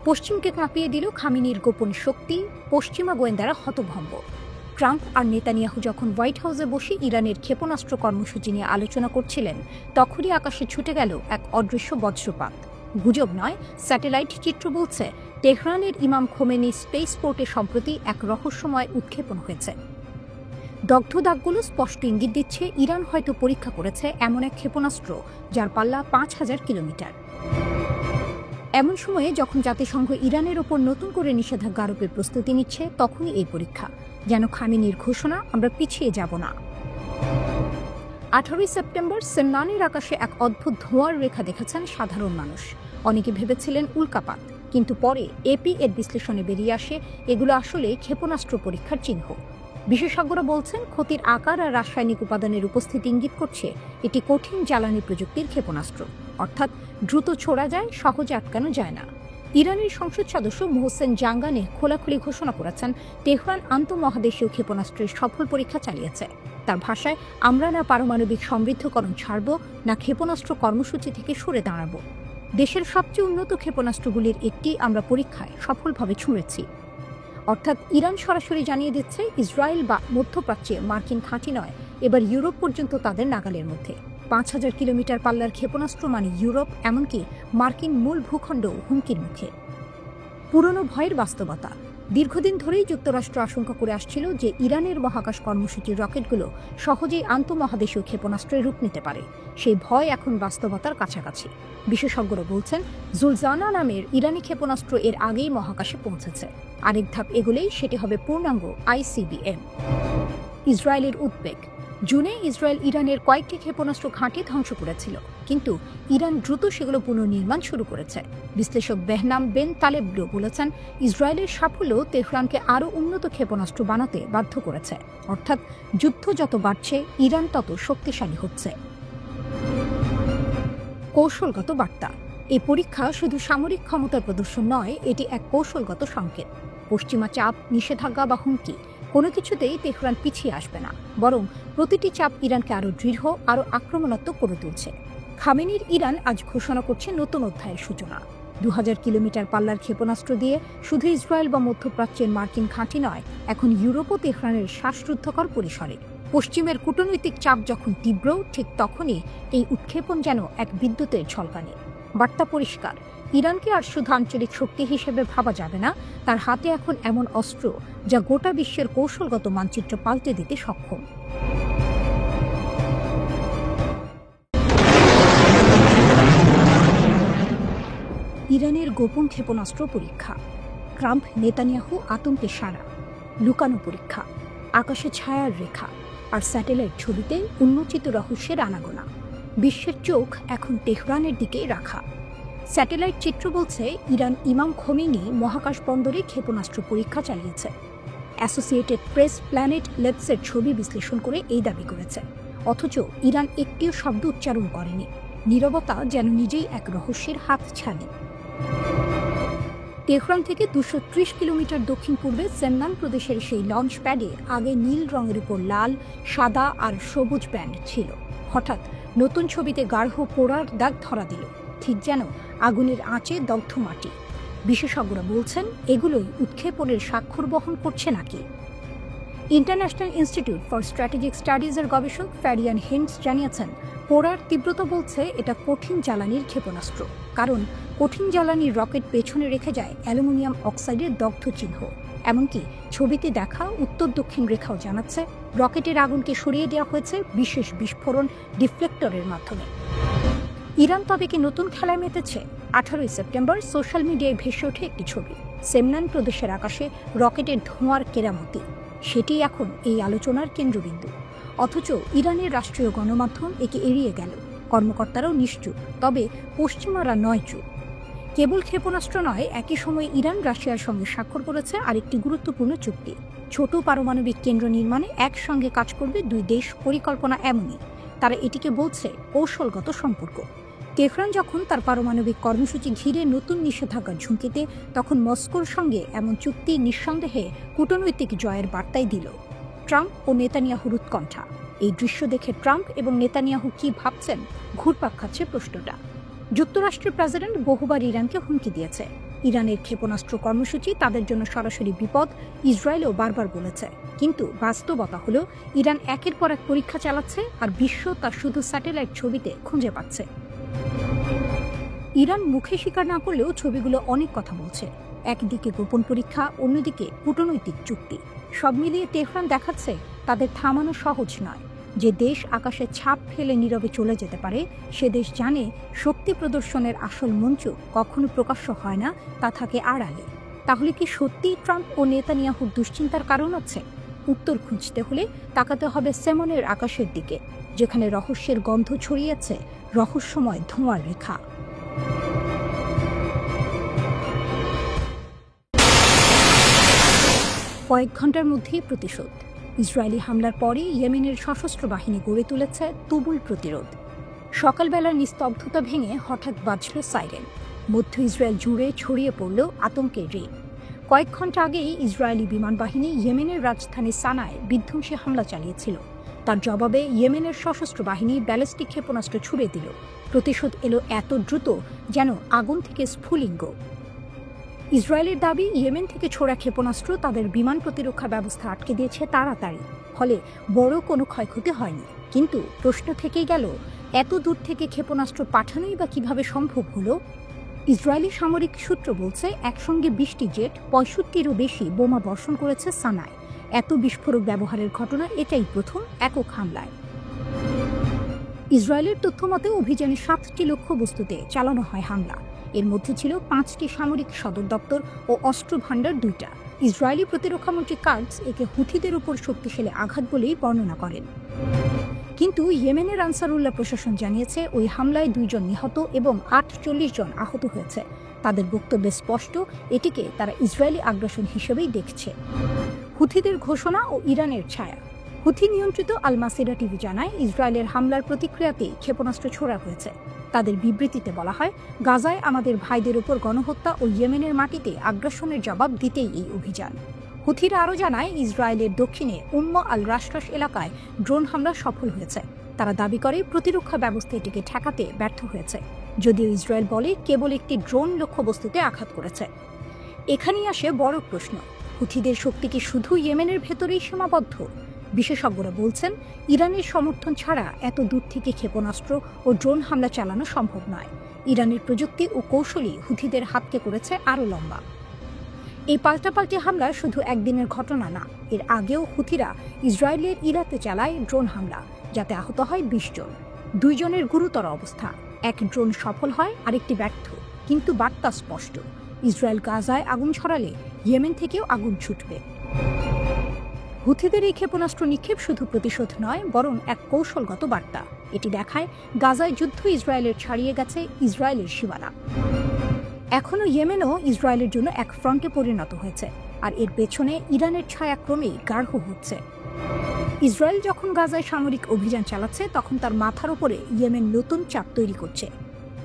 পশ্চিমকে কাঁপিয়ে দিল খামেনির গোপন শক্তি। পশ্চিমা গোয়েন্দারা হতভম্ব। ট্রাম্প আর নেতানিয়াহু যখন হোয়াইট হাউসে বসে ইরানের ক্ষেপণাস্ত্র কর্মসূচি নিয়ে আলোচনা করছিলেন, তখনই আকাশে ছুটে গেল এক অদৃশ্য বজ্রপাত। গুজব নয়, স্যাটেলাইট চিত্র বলছে তেহরানের ইমাম খোমেনি স্পেস পোর্টে সম্প্রতি এক রহস্যময় উৎক্ষেপণ হয়েছে। দগ্ধ দাগগুলো স্পষ্ট ইঙ্গিত দিচ্ছে ইরান হয়তো পরীক্ষা করেছে এমন এক ক্ষেপণাস্ত্র যার পাল্লা ৫,০০০ কিলোমিটার। এমন সময়ে যখন জাতিসংঘ ইরানের ওপর নতুন করে নিষেধাজ্ঞা আরোপের প্রস্তুতি নিচ্ছে, তখনই এই পরীক্ষা, যেন খামেনির ঘোষণা আমরা পিছিয়ে যাব না। 18 সেপ্টেম্বর সেমনানের আকাশে এক অদ্ভুত ধোঁয়ার রেখা দেখেছেন সাধারণ মানুষ। অনেকে ভেবেছিলেন উল্কাপাত, কিন্তু পরে এপি এর বিশ্লেষণে বেরিয়ে আসে এগুলো আসলে ক্ষেপণাস্ত্র পরীক্ষার চিহ্ন। বিশেষজ্ঞরা বলছেন ক্ষতির আকার আর রাসায়নিক উপাদানের উপস্থিতি ইঙ্গিত করছে এটি কঠিন জ্বালানি প্রযুক্তির ক্ষেপণাস্ত্র, অর্থাৎ দ্রুত ছোড়া যায়, সহজে আটকানো যায় না। ইরানের সংসদ সদস্য মোহসেন জাঙ্গানে খোলাখুলি ঘোষণা করেছেন তেহরান আন্তঃমহাদেশীয় ক্ষেপণাস্ত্রের সফল পরীক্ষা চালিয়েছে। তার ভাষায়, আমরা না পারমাণবিক সমৃদ্ধকরণ ছাড়ব, না ক্ষেপণাস্ত্র কর্মসূচি থেকে সরে দাঁড়াব। দেশের সবচেয়ে উন্নত ক্ষেপণাস্ত্রগুলির একটি আমরা পরীক্ষায় সফলভাবে ছুঁড়েছি। অর্থাৎ ইরান সরাসরি জানিয়ে দিচ্ছে ইসরায়েল বা মধ্যপ্রাচ্যে মার্কিন ঘাঁটি নয়, এবার ইউরোপ পর্যন্ত তাদের নাগালের মধ্যে। ৫,০০০ কিলোমিটার পাল্লার ক্ষেপণাস্ত্র মানে ইউরোপ, এমনকি মার্কিন মূল ভূখণ্ডও হুমকির মুখে। পুরনো ভয়ের বাস্তবতা। দীর্ঘদিন ধরেই যুক্তরাষ্ট্র আশঙ্কা করে আসছিল যে ইরানের মহাকাশ কর্মসূচির রকেটগুলো সহজেই আন্তঃমহাদেশীয় ক্ষেপণাস্ত্রের রূপ নিতে পারে। সেই ভয় এখন বাস্তবতার কাছাকাছি। বিশেষজ্ঞরা বলছেন জুলজানা নামের ইরানি ক্ষেপণাস্ত্র এর আগেই মহাকাশে পৌঁছেছে। আরেক ধাপ এগোলেই সেটি হবে পূর্ণাঙ্গ আইসিবিএম। ইসরায়েলের উদ্বেগ। জুনে ইসরায়েল ইরানের কয়েকটি ক্ষেপণাস্ত্র ঘাঁটি ধ্বংস করেছিল, কিন্তু ইরান দ্রুত সেগুলো পুনর্নির্মাণ শুরু করেছে। বিশ্লেষক বেহনাম বেন তালেবলো বলেছেন ইসরায়েলের সাফল্য তেহরানকে আরও উন্নত ক্ষেপণাস্ত্র বানাতে বাধ্য করেছে। অর্থাৎ যুদ্ধ যত বাড়ছে, ইরান তত শক্তিশালী হচ্ছে। কৌশলগত বার্তা। এই পরীক্ষা শুধু সামরিক ক্ষমতার প্রদর্শন নয়, এটি এক কৌশলগত সংকেত। পশ্চিমা চাপ, নিষেধাজ্ঞা বা হুমকি কোনো কিছুতেই তেহরান পিছিয়ে আসবে না, বরং প্রতিটি চাপ ইরানকে আরও দৃঢ়, আরও আক্রমণাত্মক করে তুলছে। খামেনির ইরান আজ ঘোষণা করছে নতুন অধ্যায়ের সূচনা। ২০০০ কিলোমিটার পাল্লার ক্ষেপণাস্ত্র দিয়ে শুধু ইসরায়েল বা মধ্যপ্রাচ্যের মার্কিন ঘাঁটি নয়, এখন ইউরোপও তেহরানের শ্বাসরুদ্ধকর পরিসরে। পশ্চিমের কূটনৈতিক চাপ যখন তীব্র, ঠিক তখনই এই উৎক্ষেপণ যেন এক বিদ্যুতের ঝলকানি। বার্তা পরিষ্কার, ইরানকে আর শুধু আঞ্চলিক শক্তি হিসেবে ভাবা যাবে না, তার হাতে এখন এমন অস্ত্র যা গোটা বিশ্বের কৌশলগত মানচিত্র পাল্টে দিতে সক্ষম। ইরানের গোপন ক্ষেপণাস্ত্র পরীক্ষা। ট্রাম্প নেতানিয়াহু আতঙ্কে সারা। লুকানো পরীক্ষা, আকাশে ছায়ার রেখা আর স্যাটেলাইট ছবিতে উন্মোচিত রহস্যের আনাগোনা। বিশ্বের চোখ এখন তেহরানের দিকেই রাখা। স্যাটেলাইট চিত্র বলছে ইরান ইমাম খোমেনি মহাকাশ বন্দরে ক্ষেপণাস্ত্র পরীক্ষা চালিয়েছে। অ্যাসোসিয়েটেড প্রেস প্ল্যানেট ল্যাবসের ছবি বিশ্লেষণ করে এই দাবি করেছে। অথচ ইরান একটিও শব্দ উচ্চারণ করেনি। নীরবতা যেন নিজেই এক রহস্যের হাত ছানি। তেহরান থেকে ২৩০ কিলোমিটার দক্ষিণ পূর্বে সেমনান প্রদেশের সেই লঞ্চ প্যাডে আগে নীল রঙের উপর লাল, সাদা আর সবুজ ব্যান্ড ছিল। হঠাৎ নতুন ছবিতে গাঢ় পোড়ার দাগ ধরা দিল, ঠিক যেন আগুনের আঁচে দগ্ধ মাটি। বিশেষজ্ঞরা বলছেন এগুলোই উৎক্ষেপণের স্বাক্ষর বহন করছে নাকি। ইন্টারন্যাশনাল ইনস্টিটিউট ফর স্ট্র্যাটেজিক স্টাডিজের গবেষক ফ্যারিয়ান হেন্টস জানিয়েছেন পোড়ার তীব্রতা বলছে এটা কঠিন জ্বালানির ক্ষেপণাস্ত্র, কারণ কঠিন জ্বালানির রকেট পেছনে রেখে যায় অ্যালুমিনিয়াম অক্সাইডের দগ্ধ চিহ্ন। এমনকি ছবিতে দেখা উত্তর দক্ষিণ রেখাও জানাচ্ছে রকেটের আগুনকে সরিয়ে দেওয়া হয়েছে বিশেষ বিস্ফোরণ ডিফ্লেক্টরের মাধ্যমে। ইরান তবে কি নতুন খেলায় মেতেছে? 18 সেপ্টেম্বর সোশ্যাল মিডিয়ায় ভেসে ওঠে একটি ছবি, সেমনান প্রদেশের আকাশে রকেটের ধোঁয়ার কেরামতি। সেটি এখন এই আলোচনার কেন্দ্রবিন্দু। অথচ ইরানের রাষ্ট্রীয় গণমাধ্যম একে এড়িয়ে গেল। কর্মকর্তারাও নিশ্চুপ, তবে পশ্চিমারা নয় চুপ। কেবল ক্ষেপণাস্ত্র নয়, একই সময়ে ইরান রাশিয়ার সঙ্গে স্বাক্ষর করেছে আরেকটি গুরুত্বপূর্ণ চুক্তি। ছোট পারমাণবিক কেন্দ্র নির্মাণে একসঙ্গে কাজ করবে দুই দেশ। পরিকল্পনা এমনই, তারা এটিকে বলছে কৌশলগত সম্পর্ক। তেহরান যখন তার পারমাণবিক কর্মসূচি ঘিরে নতুন নিষেধাজ্ঞার ঝুঁকিতে, তখন মস্কোর সঙ্গে এমন চুক্তি নিঃসন্দেহে কূটনৈতিক জয়ের বার্তাই দিল। ট্রাম্প ও নেতানিয়াহুর উৎকণ্ঠা। এই দৃশ্য দেখে ট্রাম্প এবং নেতানিয়াহু কি ভাবছেন ঘুরপাক খাচ্ছে প্রশ্নটা। যুক্তরাষ্ট্রের প্রেসিডেন্ট বহুবার ইরানকে হুমকি দিয়েছে, ইরানের ক্ষেপণাস্ত্র কর্মসূচি তাদের জন্য সরাসরি বিপদ, ইসরায়েলও বারবার বলেছে। কিন্তু বাস্তবতা হলো ইরান একের পর এক পরীক্ষা চালাচ্ছে, আর বিশ্ব তা শুধু স্যাটেলাইট ছবিতে খুঁজে পাচ্ছে। ইরান মুখে স্বীকার না করলেও ছবিগুলো অনেক কথা বলছে। একদিকে গোপন পরীক্ষা, অন্যদিকে কূটনৈতিক চুক্তি। সব মিলিয়ে তেহরান দেখাচ্ছে তাদের থামানো সহজ নয়। যে দেশ আকাশে ছাপ ফেলে নীরবে চলে যেতে পারে, সে দেশ জানে শক্তি প্রদর্শনের আসল মঞ্চ কখনো প্রকাশ্য হয় না, তা থাকে আড়ালে। তাহলে কি সত্যিই ট্রাম্প ও নেতানিয়াহুর দুশ্চিন্তার কারণ আছে? উত্তর খুঁজতে হলে তাকাতে হবে সেমনের আকাশের দিকে, যেখানে রহস্যের গন্ধ ছড়িয়েছে, রহস্যময় ধোঁয়ার রেখা। কয়েক ঘন্টার মধ্যেই প্রতিশোধ। ইসরায়েলি হামলার পরে ইয়েমেনের সশস্ত্র বাহিনী গড়ে তুলেছে তুমুল প্রতিরোধ। সকালবেলার নিস্তব্ধতা ভেঙে হঠাৎ বাজল সাইরেন। মধ্য ইসরায়েল জুড়ে ছড়িয়ে পড়ল আতঙ্কের রেল। কয়েক ঘন্টা আগেই ইসরায়েলি বিমান বাহিনী ইয়েমেনের রাজধানী সানায় বিধ্বংসী হামলা চালিয়েছিল। তার জবাবে ইয়েমেনের সশস্ত্র বাহিনী ব্যালিস্টিক ক্ষেপণাস্ত্র ছুড়ে দিল। প্রতিশোধ এলো এত দ্রুত যেন আগুন থেকে স্ফুলিঙ্গ। ইসরায়েলের দাবি, ইয়েমেন থেকে ছোড়া ক্ষেপণাস্ত্র তাদের বিমান প্রতিরক্ষা ব্যবস্থা আটকে দিয়েছে তাড়াতাড়ি, ফলে বড় কোনো ক্ষয়ক্ষতি হয়নি। কিন্তু প্রশ্ন থেকেই গেল, এত দূর থেকে ক্ষেপণাস্ত্র পাঠানোই বা কিভাবে সম্ভব হলো? ইসরায়েলি সামরিক সূত্র বলছে, একসঙ্গে 20টি জেট 65-টিরও বেশি বোমা বর্ষণ করেছে সানায়। এত বিস্ফোরক ব্যবহারের ঘটনা এটাই প্রথম একক হামলায়। ইসরায়েলের তথ্য মতে অভিযানে 7টি লক্ষ্যবস্তুতে চালানো হয় হামলা। এর মধ্যে ছিল 5টি সামরিক সদর দপ্তর ও অস্ত্র ভাণ্ডার 2টা। ইসরায়েলি প্রতিরক্ষামন্ত্রী কার্টস একে হুথিদের উপর শক্তিশালী আঘাত বলেই বর্ণনা করেন। কিন্তু ইয়েমেনের আনসারুল্লাহ প্রশাসন জানিয়েছে, ওই হামলায় 2 জন নিহত এবং 48 জন আহত হয়েছে। তাদের বক্তব্যে স্পষ্ট, এটিকে তারা ইসরায়েলি আগ্রাসন হিসেবেই দেখছে। হুথিদের ঘোষণা ও ইরানের ছায়া। হুথি নিয়ন্ত্রিত আল মাসিরা টিভি জানায়, ইসরায়েলের হামলার প্রতিক্রিয়াতেই ক্ষেপণাস্ত্র ছোড়া হয়েছে। তাদের বিবৃতিতে বলা হয়, গাজায় আমাদের ভাইদের উপর গণহত্যা ও ইয়েমেনের মাটিতে আগ্রাসনের জবাব দিতেই এই অভিযান। হুথিরা আরও জানায়, ইসরায়েলের দক্ষিণে আল রাশরাশ এলাকায় ড্রোন হামলা সফল হয়েছে। তারা দাবি করে প্রতিরক্ষা ব্যবস্থা এটিকে ঠেকাতে ব্যর্থ হয়েছে, যদিও ইসরায়েল বলে কেবল একটি ড্রোন লক্ষ্যবস্তুতে আঘাত করেছে। এখানেই আসে বড় প্রশ্ন, হুথিদের শক্তি কি শুধু ইয়েমেনের ভেতরেই সীমাবদ্ধ? বিশেষজ্ঞরা বলছেন, ইরানের সমর্থন ছাড়া এত দূর থেকে ক্ষেপণাস্ত্র ও ড্রোন হামলা চালানো সম্ভব নয়। ইরানের প্রযুক্তি ও কৌশলই হুথিদের হাতকে করেছে আরও লম্বা। এই পাল্টাপাল্টি হামলা শুধু একদিনের ঘটনা না। এর আগেও হুথিরা ইসরায়েলের ইরাতে চালায় ড্রোন হামলা, যাতে আহত হয় 20 জন। 2 জনের গুরুতর অবস্থা। এক ড্রোন সফল হয়, আরেকটি ব্যর্থ। কিন্তু বার্তা স্পষ্ট, ইসরায়েল গাজায় আগুন ছড়ালে ইয়েমেন থেকেও আগুন ছুটবে। হুথিদের এই ক্ষেপণাস্ত্র নিক্ষেপ শুধু প্রতিশোধ নয়, বরং এক কৌশলগত বার্তা। এটি দেখায়, গাজায় যুদ্ধ ইসরায়েলের ছাড়িয়ে গেছে ইসরায়েলের সীমানা। এখনও ইয়েমেনও ইসরায়েলের জন্য এক ফ্রন্টে পরিণত হয়েছে, আর এর পেছনে ইরানের ছায়া ক্রমেই গাঢ় হচ্ছে। ইসরায়েল যখন গাজায় সামরিক অভিযান চালাচ্ছে, তখন তার মাথার উপরে ইয়েমেন নতুন চাপ তৈরি করছে।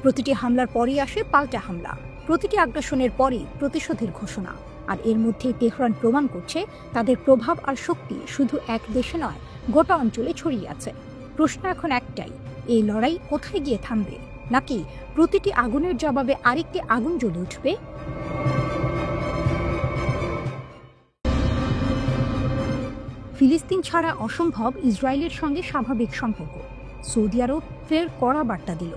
প্রতিটি হামলার পরই আসে পাল্টা হামলা, প্রতিটি আগ্রাসনের পরই প্রতিশোধের ঘোষণা। আর এর মধ্যেই তেহরান প্রমাণ করছে, তাদের প্রভাব আর শক্তি শুধু এক দেশে নয়, গোটা অঞ্চলে ছড়িয়ে আছে। প্রশ্ন এখন একটাই, এই লড়াই কোথায় গিয়ে থামবে? নাকি প্রতিটি আগুনের জবাবে আরেকটি আগুন জ্বলে উঠবে? ফিলিস্তিন ছাড়া অসম্ভব ইসরায়েলের সঙ্গে স্বাভাবিক সম্পর্ক। সৌদি আরব ফের কড়া বার্তা দিল।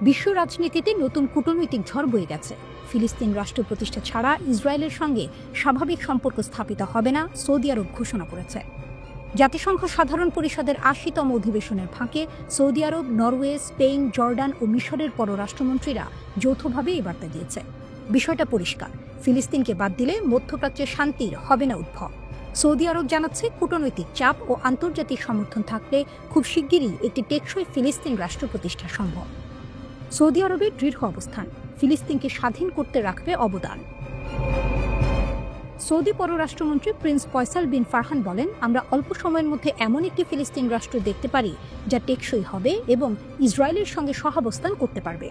বিশ্ব রাজনীতিতে নতুন কূটনৈতিক ঝড় বয়ে গেছে। ফিলিস্তিন রাষ্ট্র প্রতিষ্ঠা ছাড়া ইসরায়েলের সঙ্গে স্বাভাবিক সম্পর্ক স্থাপিত হবে না, সৌদি আরব ঘোষণা করেছে। জাতিসংঘ সাধারণ পরিষদের 80তম অধিবেশনের ফাঁকে সৌদি আরব, নরওয়ে, স্পেন, জর্ডান ও মিশরের পররাষ্ট্রমন্ত্রীরা যৌথভাবে এই বার্তা দিয়েছে। বিষয়টা পরিষ্কার, ফিলিস্তিনকে বাদ দিলে মধ্যপ্রাচ্যে শান্তির হবে না উদ্ভব। সৌদি আরব জানাচ্ছে, কূটনৈতিক চাপ ও আন্তর্জাতিক সমর্থন থাকলে খুব শিগগিরই একটি টেকসই ফিলিস্তিন রাষ্ট্র প্রতিষ্ঠা সম্ভব। সৌদি আরবের দৃঢ় অবস্থান, ফিলিস্তিনকে স্বাধীন করতে রাখবে অবদান। সৌদি পররাষ্ট্রমন্ত্রী প্রিন্স ফয়সাল বিন ফারহান বলেন, আমরা অল্প সময়ের মধ্যে এমন একটি ফিলিস্তিন রাষ্ট্র দেখতে পারি যা টেকসই হবে এবং ইসরায়েলের সঙ্গে সহাবস্থান করতে পারবে।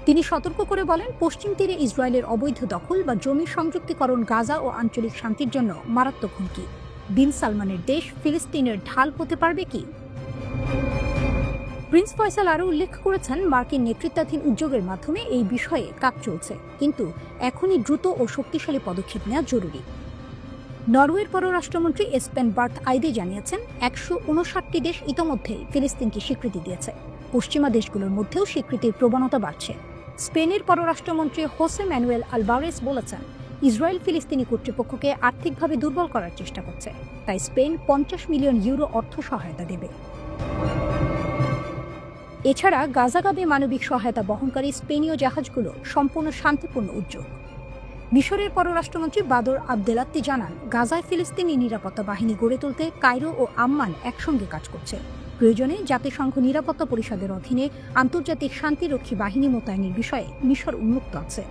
তিনি সতর্ক করে বলেন, পশ্চিম তীরে ইসরায়েলের অবৈধ দখল বা জমি সংযুক্তিকরণ গাজা ও আঞ্চলিক শান্তির জন্য মারাত্মক হুমকি। বিন সালমানের দেশ ফিলিস্তিনের ঢাল হতে পারবে কি? প্রিন্স ফয়সাল আরও উল্লেখ করেছেন, মার্কিন নেতৃত্বাধীন উদ্যোগের মাধ্যমে এই বিষয়ে কাজ চলছে, কিন্তু এখনই দ্রুত ও শক্তিশালী পদক্ষেপ নেওয়া জরুরি। নরওয়ের পররাষ্ট্রমন্ত্রী এসপেন বার্থ আইদে জানিয়েছেন, ১৫৯টি দেশ ইতোমধ্যেই ফিলিস্তিনকে স্বীকৃতি দিয়েছে। পশ্চিমা দেশগুলোর মধ্যেও স্বীকৃতির প্রবণতা বাড়ছে। স্পেনের পররাষ্ট্রমন্ত্রী হোসে ম্যানুয়েল আলভারেস বলেছেন, ইসরায়েল ফিলিস্তিনি কর্তৃপক্ষকে আর্থিকভাবে দুর্বল করার চেষ্টা করছে, তাই স্পেন ৫০ মিলিয়ন ইউরো অর্থ সহায়তা দেবে। এছাড়া গাজাগাবে মানবিক সহায়তা বহনকারী স্পেনীয় জাহাজগুলো সম্পূর্ণ শান্তিপূর্ণ উদ্যোগ। মিশরের পররাষ্ট্রমন্ত্রী বাদর আবদেলাত্তি জানান, গাজায় ফিলিস্তিনি নিরাপত্তা বাহিনী গড়ে তুলতে কায়রো ও আম্মান একসঙ্গে কাজ করছে। প্রয়োজনে জাতিসংঘ নিরাপত্তা পরিষদের অধীনে আন্তর্জাতিক শান্তিরক্ষী বাহিনী মোতায়েনের বিষয়ে মিশর উন্মুক্ত আছে।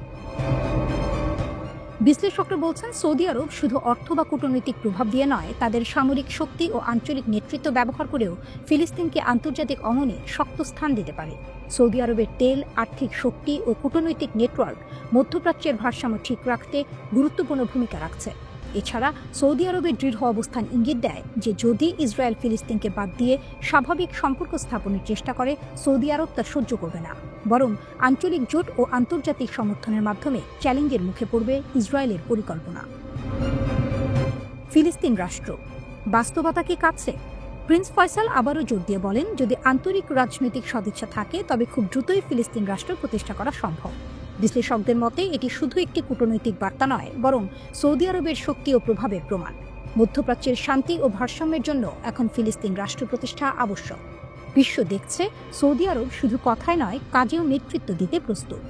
বিশ্লেষকরা বলছেন, সৌদি আরব শুধু অর্থ বা কূটনৈতিক প্রভাব দিয়ে নয়, তাদের সামরিক শক্তি ও আঞ্চলিক নেতৃত্ব ব্যবহার করেও ফিলিস্তিনকে আন্তর্জাতিক অঙ্গনে শক্ত স্থান দিতে পারে। সৌদি আরবের তেল, আর্থিক শক্তি ও কূটনৈতিক নেটওয়ার্ক মধ্যপ্রাচ্যের ভারসাম্য ঠিক রাখতে গুরুত্বপূর্ণ ভূমিকা রাখছে। এছাড়া সৌদি আরবের দৃঢ় অবস্থান ইঙ্গিত দেয় যে যদি ইসরায়েল ফিলিস্তিনকে বাদ দিয়ে স্বাভাবিক সম্পর্ক স্থাপনের চেষ্টা করে, সৌদি আরব তা সহ্য করবে না, বরং আঞ্চলিক জোট ও আন্তর্জাতিক সমর্থনের মাধ্যমে চ্যালেঞ্জের মুখে পড়বে ইসরায়েলের পরিকল্পনা। ফিলিস্তিন রাষ্ট্র বাস্তবতা কি কাছে? প্রিন্স ফয়সাল আবারও জোর দিয়ে বলেন, যদি আন্তরিক রাজনৈতিক সদিচ্ছা থাকে তবে খুব দ্রুতই ফিলিস্তিন রাষ্ট্র প্রতিষ্ঠা করা সম্ভব। বিশ্লেষকদের মতে এটি শুধু একটি কূটনৈতিক বার্তা নয়, বরং সৌদি আরবের শক্তি ও প্রভাবের প্রমাণ। মধ্যপ্রাচ্যের শান্তি ও ভারসাম্যের জন্য এখন ফিলিস্তিন রাষ্ট্র প্রতিষ্ঠা আবশ্যক। বিশ্ব দেখছে, সৌদি আরব শুধু কথায় নয়, কাজেও নেতৃত্ব দিতে প্রস্তুত।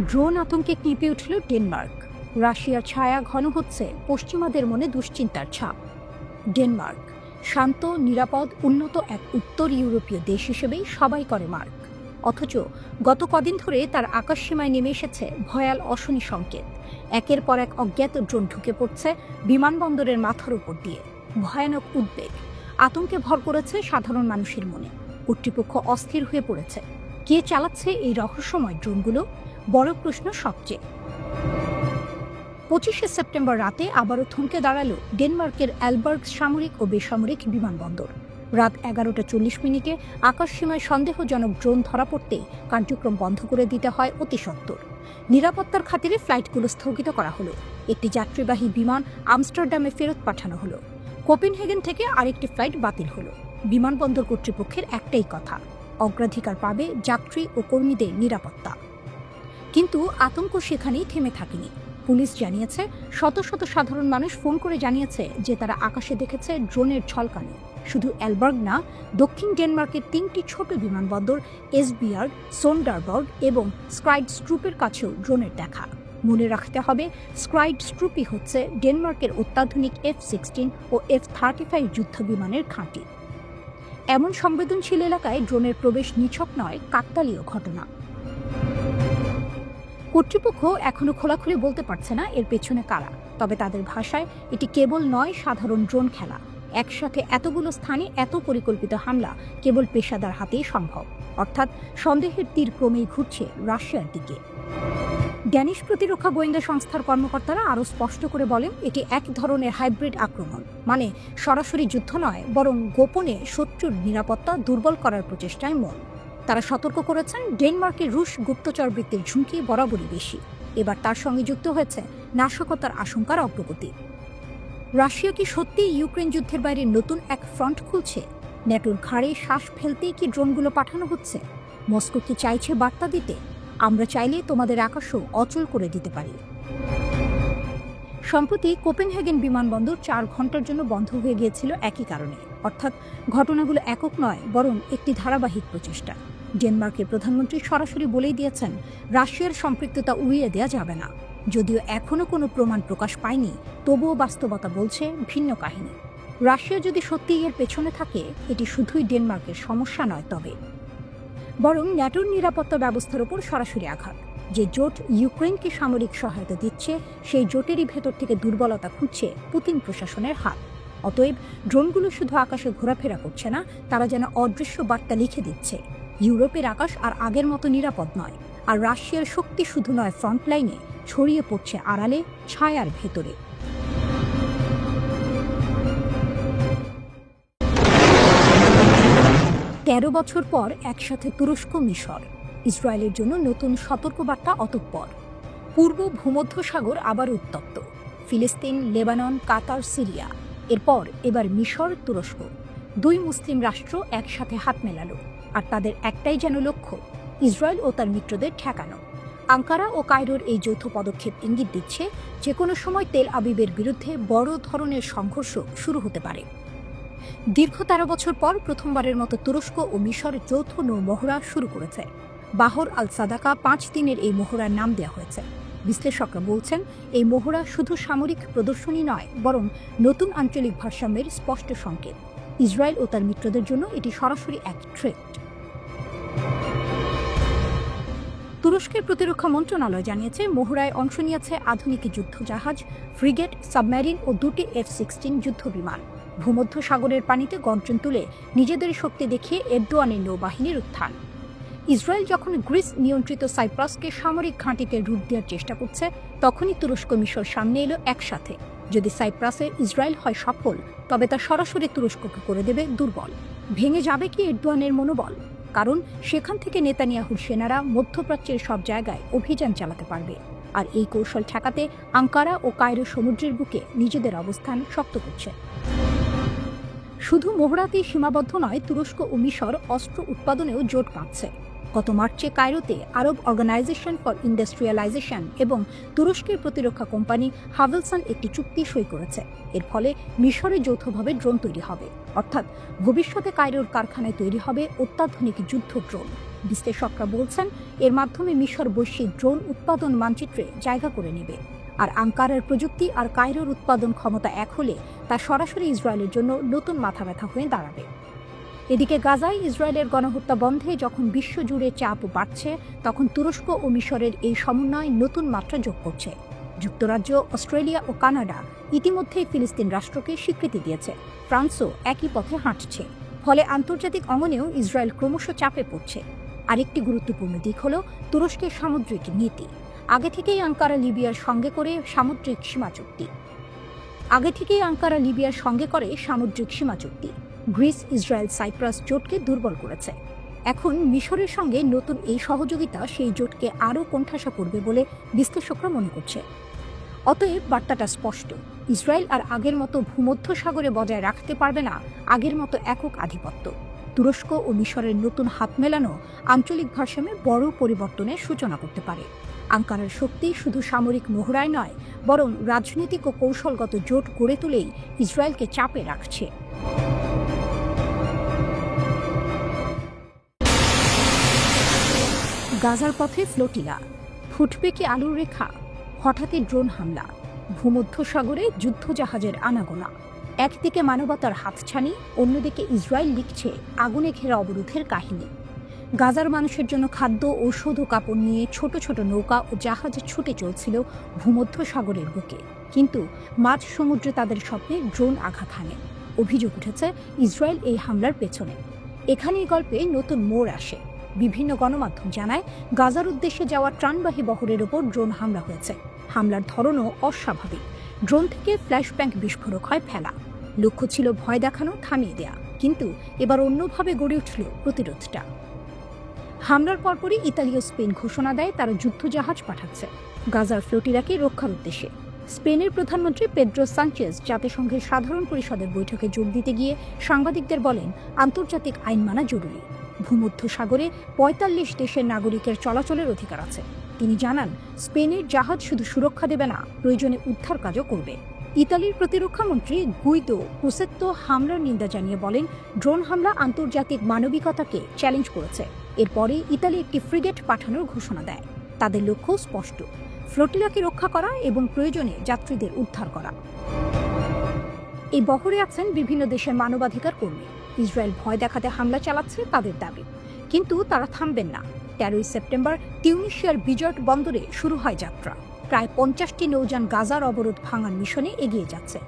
ড্রোন আতঙ্কে কেঁপে উঠল ডেনমার্ক। রাশিয়ার ছায়া ঘন হচ্ছে পশ্চিমাদের মনে দুশ্চিন্তার ছাপ। ডেনমার্ক শান্ত, নিরাপদ, উন্নত এক উত্তর ইউরোপীয় দেশ হিসেবেই সবাই করে মার্ক। অথচ গত কদিন ধরে তার আকাশসীমায় নেমে এসেছে ভয়াল অশনি সংকেত। একের পর এক অজ্ঞাত ড্রোন ঢুকে পড়ছে বিমানবন্দরের মাথার উপর দিয়ে। ভয়ানক উদ্বেগ, আতঙ্কে ভর করেছে সাধারণ মানুষের মনে। কর্তৃপক্ষ অস্থির হয়ে পড়েছে। কে চালাচ্ছে এই রহস্যময় ড্রোনগুলো? বড় প্রশ্ন সবচেয়ে। ২৫শে সেপ্টেম্বর রাতে আবারও থমকে দাঁড়ালো ডেনমার্কের অ্যালবার্গ সামরিক ও বেসামরিক বিমানবন্দর। রাত ১১টা ৪০ আকাশসীমায় সন্দেহজনক ড্রোন ধরা পড়তেই কার্যক্রম বন্ধ করে দিতে হয় অতি সত্বর। নিরাপত্তার খাতিরে ফ্লাইটগুলো স্থগিত করা হলো। একটি যাত্রীবাহী বিমান আমস্টারডামে ফেরত পাঠানো হলো। কোপেনহেগেন থেকে আরেকটি ফ্লাইট বাতিল হলো। বিমানবন্দর কর্তৃপক্ষের একটাই কথা, অগ্রাধিকার পাবে যাত্রী ও কর্মীদের নিরাপত্তা। কিন্তু আতঙ্ক সেখানেই থেমে থাকেনি। পুলিশ জানিয়েছে, শত শত সাধারণ মানুষ ফোন করে জানিয়েছে যে তারা আকাশে দেখেছে ড্রোনের ঝলকানি। শুধু অ্যালবার্গ না, দক্ষিণ ডেনমার্কের ৩টি ছোট বিমানবন্দর এসবিয়ার্গ, সোন্ডারবার্গ এবং স্ক্রাইডস্ট্রুপের কাছেও ড্রোনের দেখা। মনে রাখতে হবে, স্ক্রাইডস্ট্রুপই হচ্ছে ডেনমার্কের অত্যাধুনিক F-16 ও F-35 যুদ্ধ বিমানের ঘাঁটি। এমন সংবেদনশীল এলাকায় ড্রোনের প্রবেশ নিছক নয়, কাকতালীয় ঘটনা। কর্তৃপক্ষ এখনো খোলাখুলি বলতে পারছে না এর পেছনে কারা। তবে তাদের ভাষায় এটি কেবল নয় সাধারণ ড্রোন খেলা। একসাথে এতগুলো স্থানে এত পরিকল্পিত হামলা কেবল পেশাদার হাতেই সম্ভব। অর্থাৎ সন্দেহের তীর ক্রমেই ঘুরছে রাশিয়ার দিকে। ড্যানিশ প্রতিরক্ষা গোয়েন্দা সংস্থার কর্মকর্তারা আরও স্পষ্ট করে বলেন, এটি এক ধরনের হাইব্রিড আক্রমণ। মানে সরাসরি যুদ্ধ নয়, বরং গোপনে শত্রুর নিরাপত্তা দুর্বল করার প্রচেষ্টায় মন। তারা সতর্ক করেছেন, ডেনমার্কের রুশ গুপ্তচর বৃত্তির ঝুঁকি বরাবরই বেশি। এবার তার সঙ্গে যুক্ত হয়েছে নাশকতার আশঙ্কার অগ্রগতি। রাশিয়া কি সত্যিই ইউক্রেন যুদ্ধের বাইরে নতুন এক ফ্রন্ট খুলছে? ন্যাটোর ঘাড়ে শ্বাস ফেলতেই কি ড্রোনগুলো পাঠানো হচ্ছে? মস্কো কি চাইছে বার্তা দিতে, আমরা চাইলে তোমাদের আকাশও অচল করে দিতে পারি? সম্প্রতি কোপেনহেগেন বিমানবন্দর ৪ ঘন্টার জন্য বন্ধ হয়ে গিয়েছিল একই কারণে। অর্থাৎ ঘটনাগুলো একক নয়, বরং একটি ধারাবাহিক প্রচেষ্টা। ডেনমার্কের প্রধানমন্ত্রী সরাসরি বলেই দিয়েছেন, রাশিয়ার সম্পৃক্ততা উড়িয়ে দেওয়া যাবে না। যদিও এখনও কোনো প্রমাণ প্রকাশ পায়নি, তবুও বাস্তবতা বলছে ভিন্ন কাহিনী। রাশিয়া যদি সত্যিই এর পেছনে থাকে, এটি শুধুই ডেনমার্কের সমস্যা নয়, তবে বরং ন্যাটোর নিরাপত্তা ব্যবস্থার উপর সরাসরি আঘাত। যে জোট ইউক্রেনকে সামরিক সহায়তা দিচ্ছে, সেই জোটেরই ভেতর থেকে দুর্বলতা খুঁজছে পুতিন প্রশাসনের হাত। অতএব ড্রোনগুলো শুধু আকাশে ঘোরাফেরা করছে না, তারা যেন অদৃশ্য বার্তা লিখে দিচ্ছে, ইউরোপের আকাশ আর আগের মতো নিরাপদ নয়। আর রাশিয়ার শক্তি শুধু নয় ফ্রন্টলাইনে, ছড়িয়ে পড়ছে আড়ালে, ছায়ার ভেতরে। 13 বছর পর একসাথে তুরস্ক মিশর, ইসরায়েলের জন্য নতুন সতর্কবার্তা অতঃপর। পূর্ব ভূমধ্যসাগর আবার উত্তপ্ত, ফিলিস্তিন, লেবানন, কাতার, সিরিয়া, এরপর এবার মিশর, তুরস্ক, দুই মুসলিম রাষ্ট্র একসাথে হাত মেলালো, আর তাদের একটাই যেন লক্ষ্য, ইসরায়েল ও তার মিত্রদের ঠেকানো। আঙ্কারা ও কায়রোর এই যৌথ পদক্ষেপ ইঙ্গিত দিচ্ছে যে কোনো সময় তেল আবিবের বিরুদ্ধে বড় ধরনের সংঘর্ষ শুরু হতে পারে। দীর্ঘ 13 বছর পর প্রথমবারের মতো তুরস্ক ও মিশর যৌথ নৌ মহড়া শুরু করেছে। বাহর আল সাদাকা 5 দিনের এই মহড়ার নাম দেওয়া হয়েছে। বিশ্লেষকরা বলছেন, এই মহড়া শুধু সামরিক প্রদর্শনী নয়, বরং নতুন আঞ্চলিক ভারসাম্যের স্পষ্ট সংকেত। ইসরায়েল ও তার মিত্রদের জন্য এটি সরাসরি এক থ্রেট। তুরস্কের প্রতিরক্ষা মন্ত্রণালয় জানিয়েছে, মহড়ায় অংশ নিয়েছে আধুনিক যুদ্ধজাহাজ, ফ্রিগেট, সাবমেরিন ও 2টি F-16 যুদ্ধবিমান। ভূমধ্যসাগরের পানিতে গর্জন তুলে নিজেদের শক্তি দেখিয়ে এরদোয়ানের নৌবাহিনীর উত্থান। ইসরায়েল যখন গ্রিস নিয়ন্ত্রিত সাইপ্রাসকে সামরিক ঘাঁটিতে রূপ দেওয়ার চেষ্টা করছে, তখনই তুরস্ক মিশর সামনে এলো একসাথে। যদি সাইপ্রাসে ইসরায়েল হয় সফল, তবে তা সরাসরি তুরস্ককে করে দেবে দুর্বল। ভেঙে যাবে কি এরদোয়ানের মনোবল? কারণ সেখান থেকে নেতানিয়াহুর সেনারা মধ্যপ্রাচ্যের সব জায়গায় অভিযান চালাতে পারবে, আর এই কৌশল ঠেকাতে আঙ্কারা ও কায়রো সমুদ্রের বুকে নিজেদের অবস্থান শক্ত করছে। শুধু মহড়াতেই সীমাবদ্ধ নয়, তুরস্ক ও মিশর অস্ত্র উৎপাদনেও জোট পাচ্ছে। গত মার্চে কায়রোতে আরব অর্গানাইজেশন ফর ইন্ডাস্ট্রিয়ালাইজেশন এবং তুরস্কের প্রতিরক্ষা কোম্পানি হাভেলসান একটি চুক্তি সই করেছে। এর ফলে মিশরে যৌথভাবে ড্রোন তৈরি হবে, অর্থাৎ ভবিষ্যতে কায়রোর কারখানায় তৈরি হবে অত্যাধুনিক যুদ্ধ ড্রোন। বিশ্লেষকরা বলছেন, এর মাধ্যমে মিশর বৈশ্বিক ড্রোন উৎপাদন মানচিত্রে জায়গা করে নেবে। আর আঙ্কারার প্রযুক্তি আর কায়রোর উৎপাদন ক্ষমতা এক হলে তা সরাসরি ইসরায়েলের জন্য নতুন মাথা ব্যথা হয়ে দাঁড়াবে। এদিকে গাজায় ইসরায়েলের গণহত্যা বন্ধে যখন বিশ্বজুড়ে চাপ বাড়ছে, তখন তুরস্ক ও মিশরের এই সমন্বয় নতুন মাত্রা যোগ করছে। যুক্তরাজ্য, অস্ট্রেলিয়া ও কানাডা ইতিমধ্যেই ফিলিস্তিন রাষ্ট্রকে স্বীকৃতি দিয়েছে। ফ্রান্সও একই পথে হাঁটছে। ফলে আন্তর্জাতিক অঙ্গনেও ইসরায়েল ক্রমশ চাপে পড়ছে। আরেকটি গুরুত্বপূর্ণ দিক হল তুরস্কের সামুদ্রিক নীতি। আগে থেকেই আঙ্কারা লিবিয়ার সঙ্গে করে সামুদ্রিক সীমা চুক্তি। গ্রিস, ইসরায়েল, সাইপ্রাস জোটকে দুর্বল করেছে। এখন মিশরের সঙ্গে নতুন এই সহযোগিতা সেই জোটকে আরও কোণঠাসা করবে বলে বিশ্লেষকরা মনে করছে। অতএব বার্তাটা স্পষ্ট, ইসরায়েল আর আগের মতো ভূমধ্যসাগরে বজায় রাখতে পারবে না আগের মতো একক আধিপত্য। তুরস্ক ও মিশরের নতুন হাত মেলানো আঞ্চলিক ভারসাম্যে বড় পরিবর্তনের সূচনা করতে পারে। আঙ্কারার শক্তি শুধু সামরিক মহড়ায় নয়, বরং রাজনৈতিক ও কৌশলগত জোট গড়ে তুলেই ইসরায়েলকে চাপে রাখছে। গাজার পথে ফ্লোটিলা, ফুটবে কি আলুর রেখা? হঠাৎই ড্রোন হামলা, ভূমধ্যসাগরে যুদ্ধজাহাজের আনাগোনা। একদিকে মানবতার হাতছানি, অন্যদিকে ইসরায়েল লিখছে আগুনে ঘেরা অবরোধের কাহিনী। গাজার মানুষের জন্য খাদ্য, ঔষধ ও কাপড় নিয়ে ছোট ছোট নৌকা ও জাহাজ ছুটে চলছিল ভূমধ্যসাগরের বুকে, কিন্তু মাঝ সমুদ্রে তাদের স্বপ্নে ড্রোন আঘাত হানে। অভিযোগ উঠেছে ইসরায়েল এই হামলার পেছনে। এখানেই গল্পে নতুন মোড় আসে। বিভিন্ন গণমাধ্যম জানায়, গাজার উদ্দেশ্যে যাওয়া ত্রাণবাহী বহরের ওপর ড্রোন হামলা হয়েছে। হামলার ধরনও অস্বাভাবিক। ড্রোন থেকে ফ্ল্যাশব্যাং বিস্ফোরক হয় ফেলা। লক্ষ্য ছিল ভয় দেখানো, থামিয়ে দেয়া। কিন্তু এবার অন্যভাবে গড়ে উঠল প্রতিরোধটা। হামলার পরপরই ইতালি ও স্পেন ঘোষণা দেয় তারা যুদ্ধজাহাজ পাঠাচ্ছে গাজার ফ্লোটিলাকে রক্ষার উদ্দেশ্যে। স্পেনের প্রধানমন্ত্রী পেদ্রো সানচেজ জাতিসংঘের সাধারণ পরিষদের বৈঠকে যোগ দিতে গিয়ে সাংবাদিকদের বলেন, আন্তর্জাতিক আইন মানা জরুরি। ভূমধ্যসাগরে ৪৫ দেশের নাগরিকের চলাচলের অধিকার আছে। তিনি জানান, স্পেনের জাহাজ শুধু সুরক্ষা দেবে না, প্রয়োজনে উদ্ধার কাজও করবে। ইতালির প্রতিরক্ষামন্ত্রী গুইদো ক্রুসেত্তো হামলার নিন্দা জানিয়ে বলেন, ড্রোন হামলা আন্তর্জাতিক মানবিকতাকে চ্যালেঞ্জ করেছে। এরপরে ইতালি একটি ফ্রিগেট পাঠানোর ঘোষণা দেয়। তাদের লক্ষ্য স্পষ্ট, ফ্লোটিলাকে রক্ষা করা এবং প্রয়োজনে যাত্রীদের উদ্ধার করা। এই বহরে আছেন বিভিন্ন দেশের মানবাধিকার কর্মী। ইসরায়েল ভয় দেখাতে হামলা চালাচ্ছে তাদের দাবি, কিন্তু তারা থামবেন না। 13 সেপ্টেম্বর তিউনিসিয়ার বিজর্ট বন্দরে শুরু হয় যাত্রা। প্রায় 50টি নৌযান গাজার অবরোধ ভাঙার মিশনে এগিয়ে যাচ্ছে।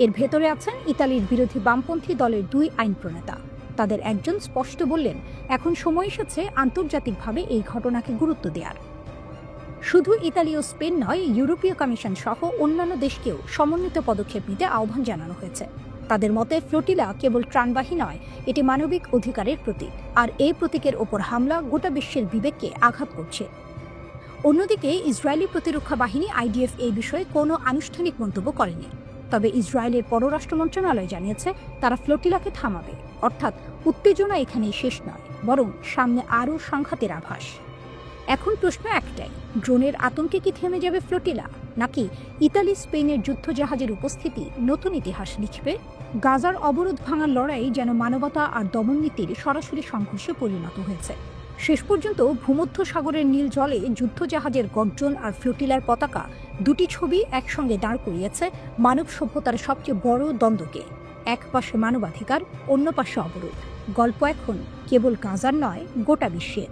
এর ভেতরে আছেন ইতালির বিরোধী বামপন্থী দলের 2 আইন প্রণেতা। তাদের একজন স্পষ্ট বললেন, এখন সময় এসেছে আন্তর্জাতিকভাবে এই ঘটনাকে গুরুত্ব দেওয়ার। শুধু ইতালি ও স্পেন নয়, ইউরোপীয় কমিশন সহ অন্যান্য দেশকেও সমন্বিত পদক্ষেপ নিতে আহ্বান জানানো হয়েছে। তাদের মতে ফ্লোটিলা কেবল ত্রাণবাহী নয়, এটি মানবিক অধিকারের প্রতীক, আর এই প্রতীকের ওপর হামলা গোটা বিশ্বের বিবেককে আঘাত করছে। অন্যদিকে ইসরায়েলি প্রতিরক্ষা বাহিনী IDF এই বিষয়ে কোনো আনুষ্ঠানিক মন্তব্য করেনি। তবে ইসরায়েলের পররাষ্ট্র মন্ত্রণালয় জানিয়েছে তারা ফ্লোটিলাকে থামাবে, অর্থাৎ উত্তেজনা এখানেই শেষ নয়, বরং সামনে আরও সংঘাতের আভাস। এখন প্রশ্ন একটাই, ড্রোনের আতঙ্কে কি থেমে যাবে ফ্লোটিলা, নাকি ইতালি স্পেনের যুদ্ধজাহাজের উপস্থিতি নতুন ইতিহাস লিখবে? গাজার অবরোধ ভাঙার লড়াই যেন মানবতা আর দমননীতির সরাসরি সংঘর্ষে পরিণত হয়েছে। শেষ পর্যন্ত ভূমধ্য সাগরের নীল জলে যুদ্ধজাহাজের গর্জন আর ফ্লোটিলার পতাকা, দুটি ছবি একসঙ্গে দাঁড় করিয়েছে মানব সভ্যতার সবচেয়ে বড় দ্বন্দ্বকে। এক পাশে মানবাধিকার, অন্য পাশে অবরোধ। গল্প এখন কেবল গাজার নয়, গোটা বিশ্বের।